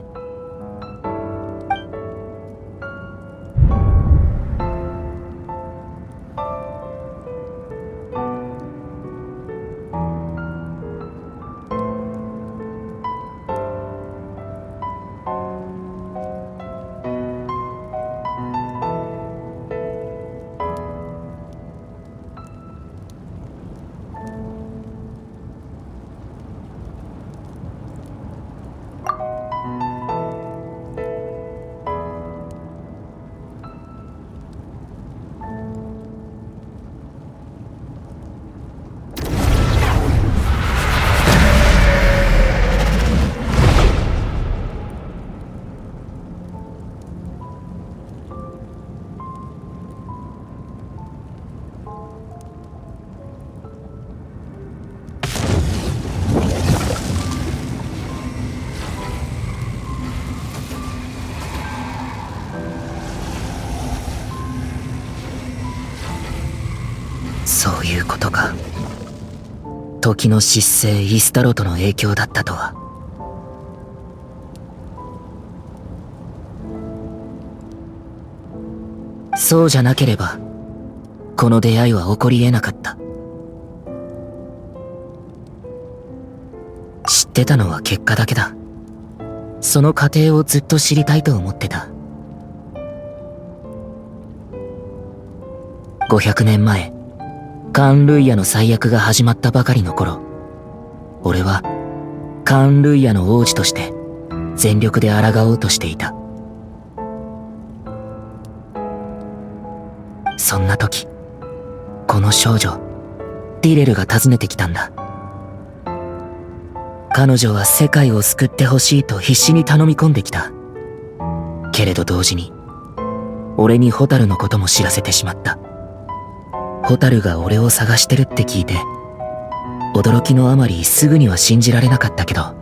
そういうことか。時の失勢イスタロトの影響だったとは。そうじゃなければこの出会いは起こり得なかった。知ってたのは結果だけだ。その過程をずっと知りたいと思ってた。500年前カーン・ルイヤの災厄が始まったばかりの頃、俺はカーン・ルイヤの王子として全力で抗おうとしていた。そんな時、この少女ディレルが訪ねてきたんだ。彼女は世界を救ってほしいと必死に頼み込んできた。けれど同時に俺にホタルのことも知らせてしまった。ホタルが俺を探してるって聞いて、驚きのあまりすぐには信じられなかったけど、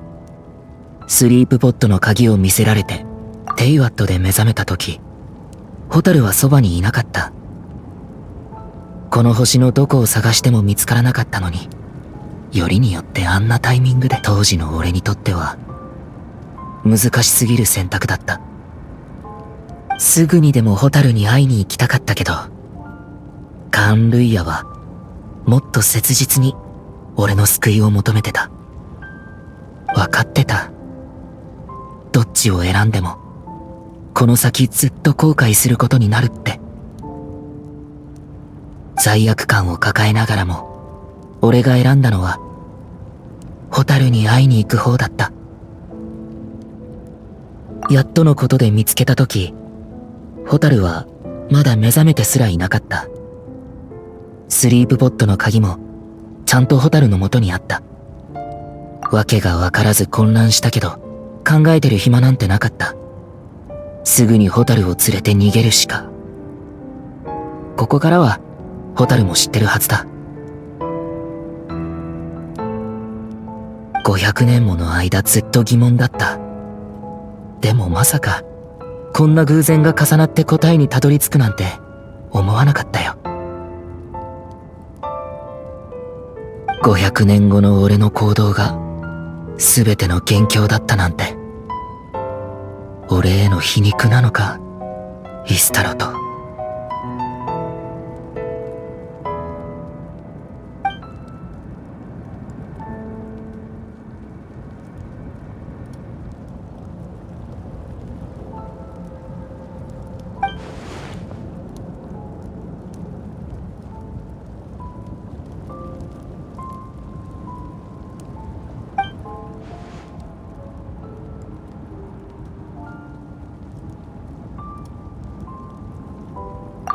スリープポットの鍵を見せられてテイワットで目覚めた時、ホタルはそばにいなかった。この星のどこを探しても見つからなかったのに、よりによってあんなタイミングで。当時の俺にとっては難しすぎる選択だった。すぐにでもホタルに会いに行きたかったけど、カーン・ルイヤはもっと切実に俺の救いを求めてた。分かってた。どっちを選んでもこの先ずっと後悔することになるって。罪悪感を抱えながらも俺が選んだのはホタルに会いに行く方だった。やっとのことで見つけた時、ホタルはまだ目覚めてすらいなかった。スリープポットの鍵もちゃんとホタルの元にあった。わけがわからず混乱したけど、考えてる暇なんてなかった。すぐにホタルを連れて逃げるしか。ここからはホタルも知ってるはずだ。500年もの間ずっと疑問だった。でもまさかこんな偶然が重なって答えにたどり着くなんて思わなかったよ。500年後の俺の行動が全ての元凶だったなんて、俺への皮肉なのか、イスタロと。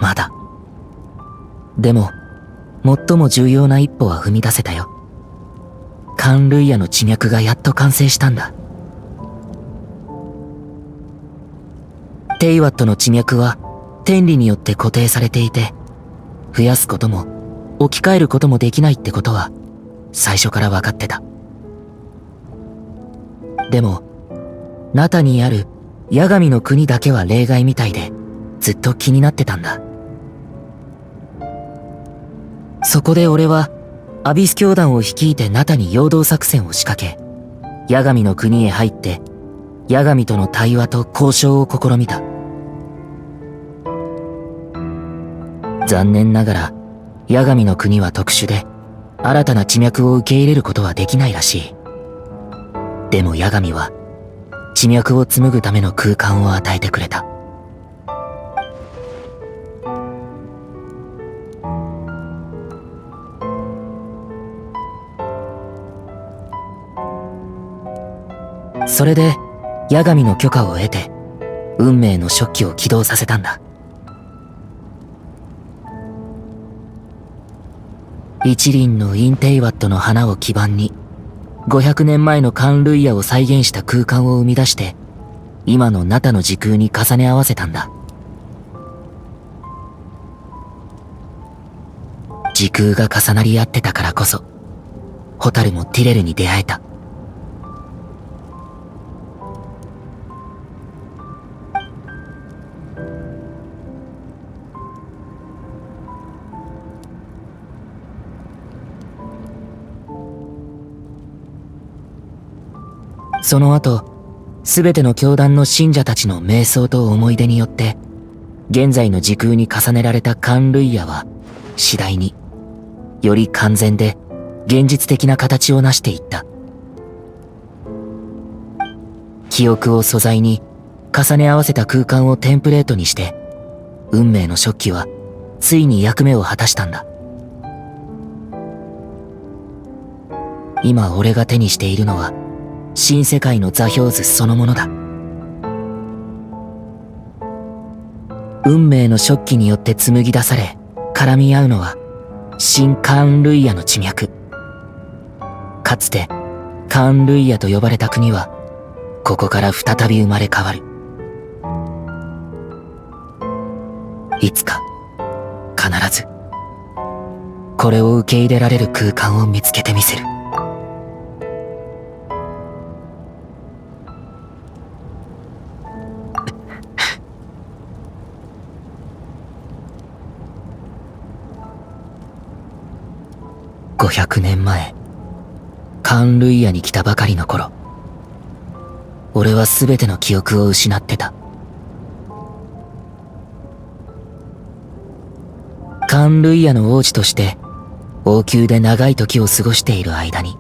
まだ。でも、最も重要な一歩は踏み出せたよ。カンルイヤの地脈がやっと完成したんだ。テイワットの地脈は天理によって固定されていて、増やすことも置き換えることもできないってことは最初から分かってた。でも、ナタにある八神の国だけは例外みたいでずっと気になってたんだ。そこで俺はアビス教団を率いてナタに陽動作戦を仕掛け、八神の国へ入って八神との対話と交渉を試みた。残念ながら八神の国は特殊で新たな地脈を受け入れることはできないらしい。でも八神は地脈を紡ぐための空間を与えてくれた。それで八神の許可を得て運命の食器を起動させたんだ。一輪のインテイワットの花を基盤に500年前のカンルイヤを再現した空間を生み出して今のナタの時空に重ね合わせたんだ。時空が重なり合ってたからこそホタルもティレルに出会えた。その後、すべての教団の信者たちの瞑想と思い出によって、現在の時空に重ねられたカンルイヤは、次第に、より完全で現実的な形を成していった。記憶を素材に重ね合わせた空間をテンプレートにして、運命の食器はついに役目を果たしたんだ。今俺が手にしているのは、新世界の座標図そのものだ。運命の食器によって紡ぎ出され絡み合うのは新カーンルイヤの地脈。かつてカーンルイヤと呼ばれた国はここから再び生まれ変わる。いつか必ずこれを受け入れられる空間を見つけてみせる。500年前、カーンルイヤに来たばかりの頃、俺は全ての記憶を失ってた。カーンルイヤの王子として王宮で長い時を過ごしている間に、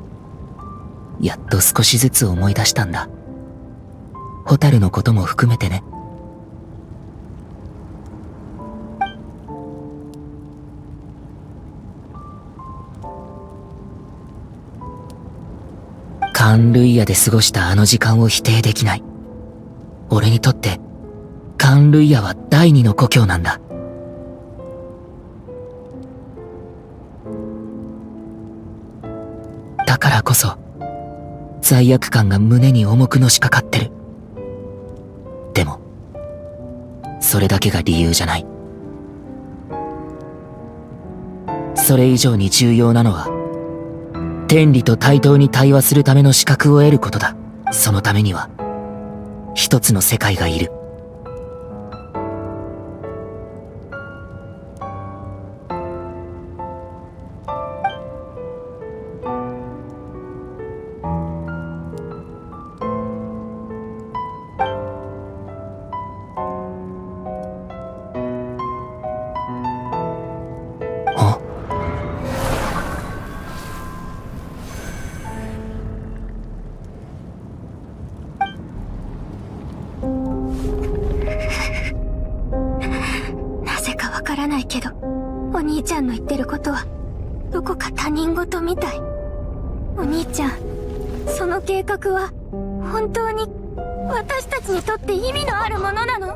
やっと少しずつ思い出したんだ。ホタルのことも含めてね。カーンルイヤで過ごしたあの時間を否定できない。俺にとってカーンルイヤは第二の故郷なんだ。だからこそ罪悪感が胸に重くのしかかってる。でもそれだけが理由じゃない。それ以上に重要なのは天理と対等に対話するための資格を得ることだ。そのためには一つの世界がいる。からないけど、お兄ちゃんの言ってることはどこか他人事みたい。お兄ちゃん、その計画は本当に私たちにとって意味のあるものなの？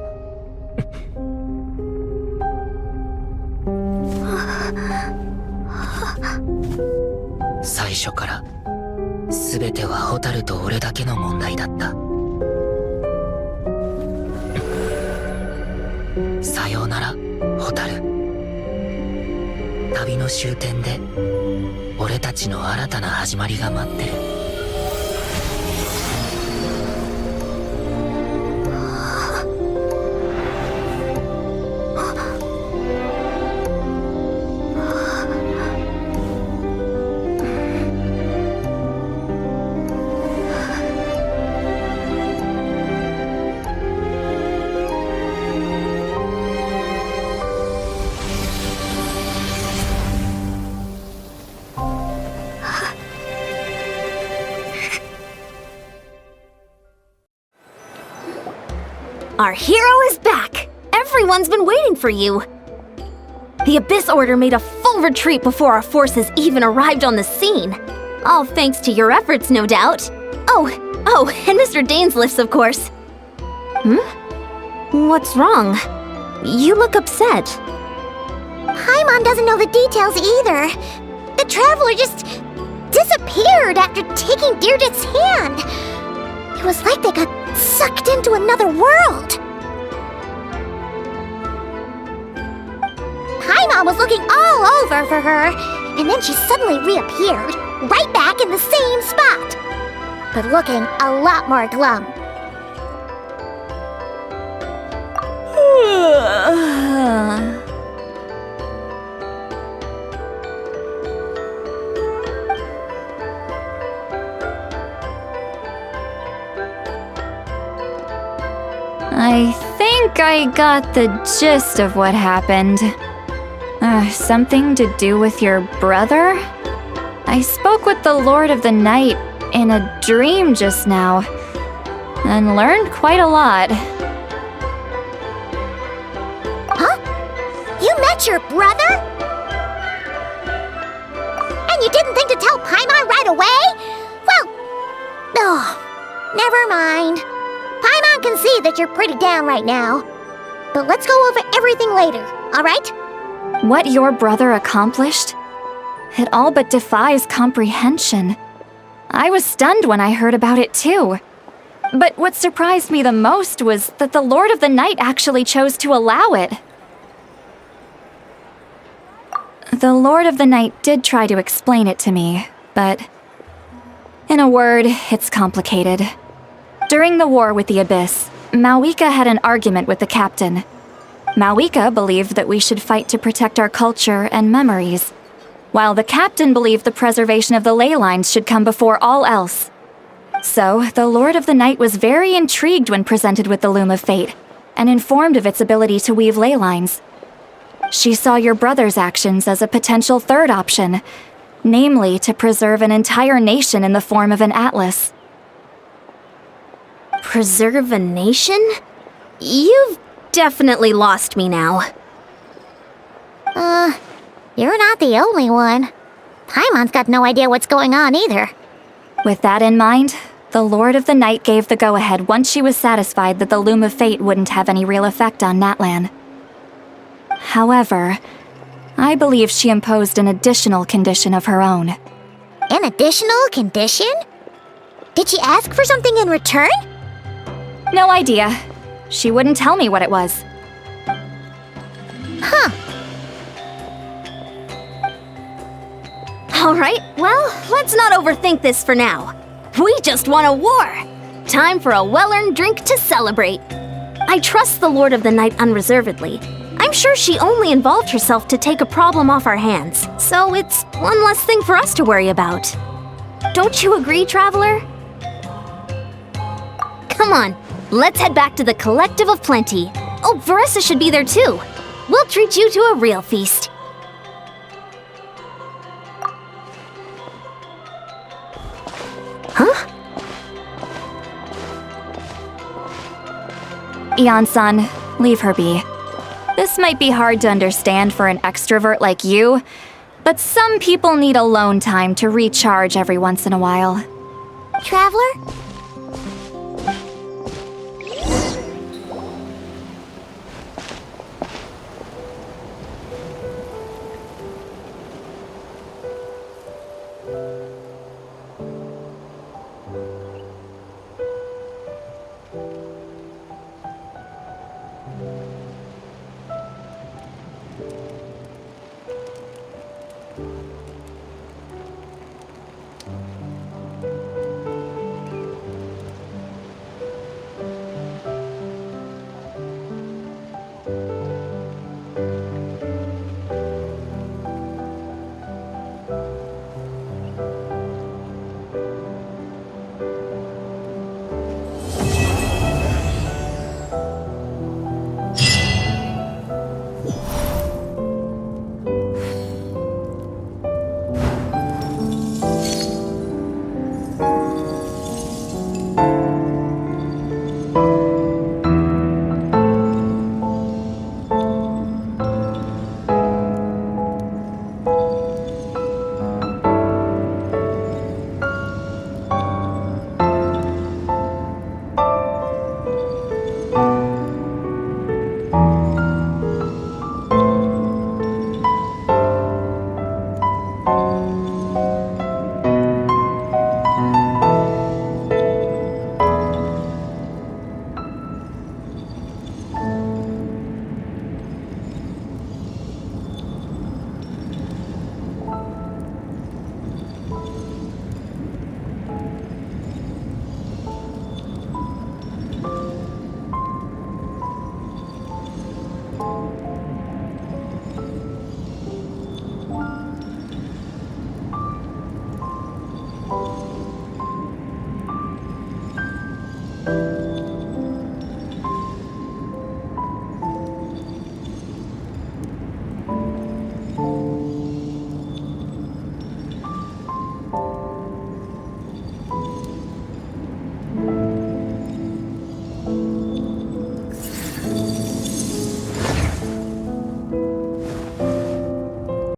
最初から全ては蛍と俺だけの問題だった。さようなら、蛍。旅の終点で俺たちの新たな始まりが待ってる。Our hero is back! Everyone's been waiting for you! The Abyss Order made a full retreat before our forces even arrived on the scene. All thanks to your efforts, no doubt. Oh, and Mr. Dainsleif's, of course. What's wrong? You look upset. Paimon doesn't know the details either. The traveler just disappeared after taking Deirdre's hand. It was like they got sucked into another world. Paimon was looking all over for her, and then she suddenly reappeared, right back in the same spot, but looking a lot more glum. I think I got the gist of what happened. Something to do with your brother? I spoke with the Lord of the Night in a dream just now, and learned quite a lot. Huh? You met your brother? And you didn't think to tell Paimon right away? Well, never mind. Paimon can see that you're pretty down right now. But let's go over everything later, alright? What your brother accomplished? It all but defies comprehension. I was stunned when I heard about it too. But what surprised me the most was that the Lord of the Night actually chose to allow it. The Lord of the Night did try to explain it to me, but in a word, it's complicated. During the war with the Abyss, Mawuiке had an argument with the captain. Mawuique believed that we should fight to protect our culture and memories, while the captain believed the preservation of the ley lines should come before all else. So, the Lord of the Night was very intrigued when presented with the Loom of Fate, and informed of its ability to weave ley lines. She saw your brother's actions as a potential third option, namely to preserve an entire nation in the form of an atlas. Preserve a nation? You've definitely lost me now. You're not the only one. Paimon's got no idea what's going on either. With that in mind, the Lord of the Night gave the go-ahead once she was satisfied that the Loom of Fate wouldn't have any real effect on Natlan. However, I believe she imposed an additional condition of her own. An additional condition? Did she ask for something in return? No idea. She wouldn't tell me what it was. Huh. Alright, well, let's not overthink this for now. We just won a war! Time for a well-earned drink to celebrate. I trust the Lord of the Night unreservedly. I'm sure she only involved herself to take a problem off our hands, so it's one less thing for us to worry about. Don't you agree, Traveler? Come on, let's head back to the Collective of Plenty. Oh, Veressa should be there too. We'll treat you to a real feast. Huh? Eon-san, leave her be. This might be hard to understand for an extrovert like you, but some people need alone time to recharge every once in a while. Traveler?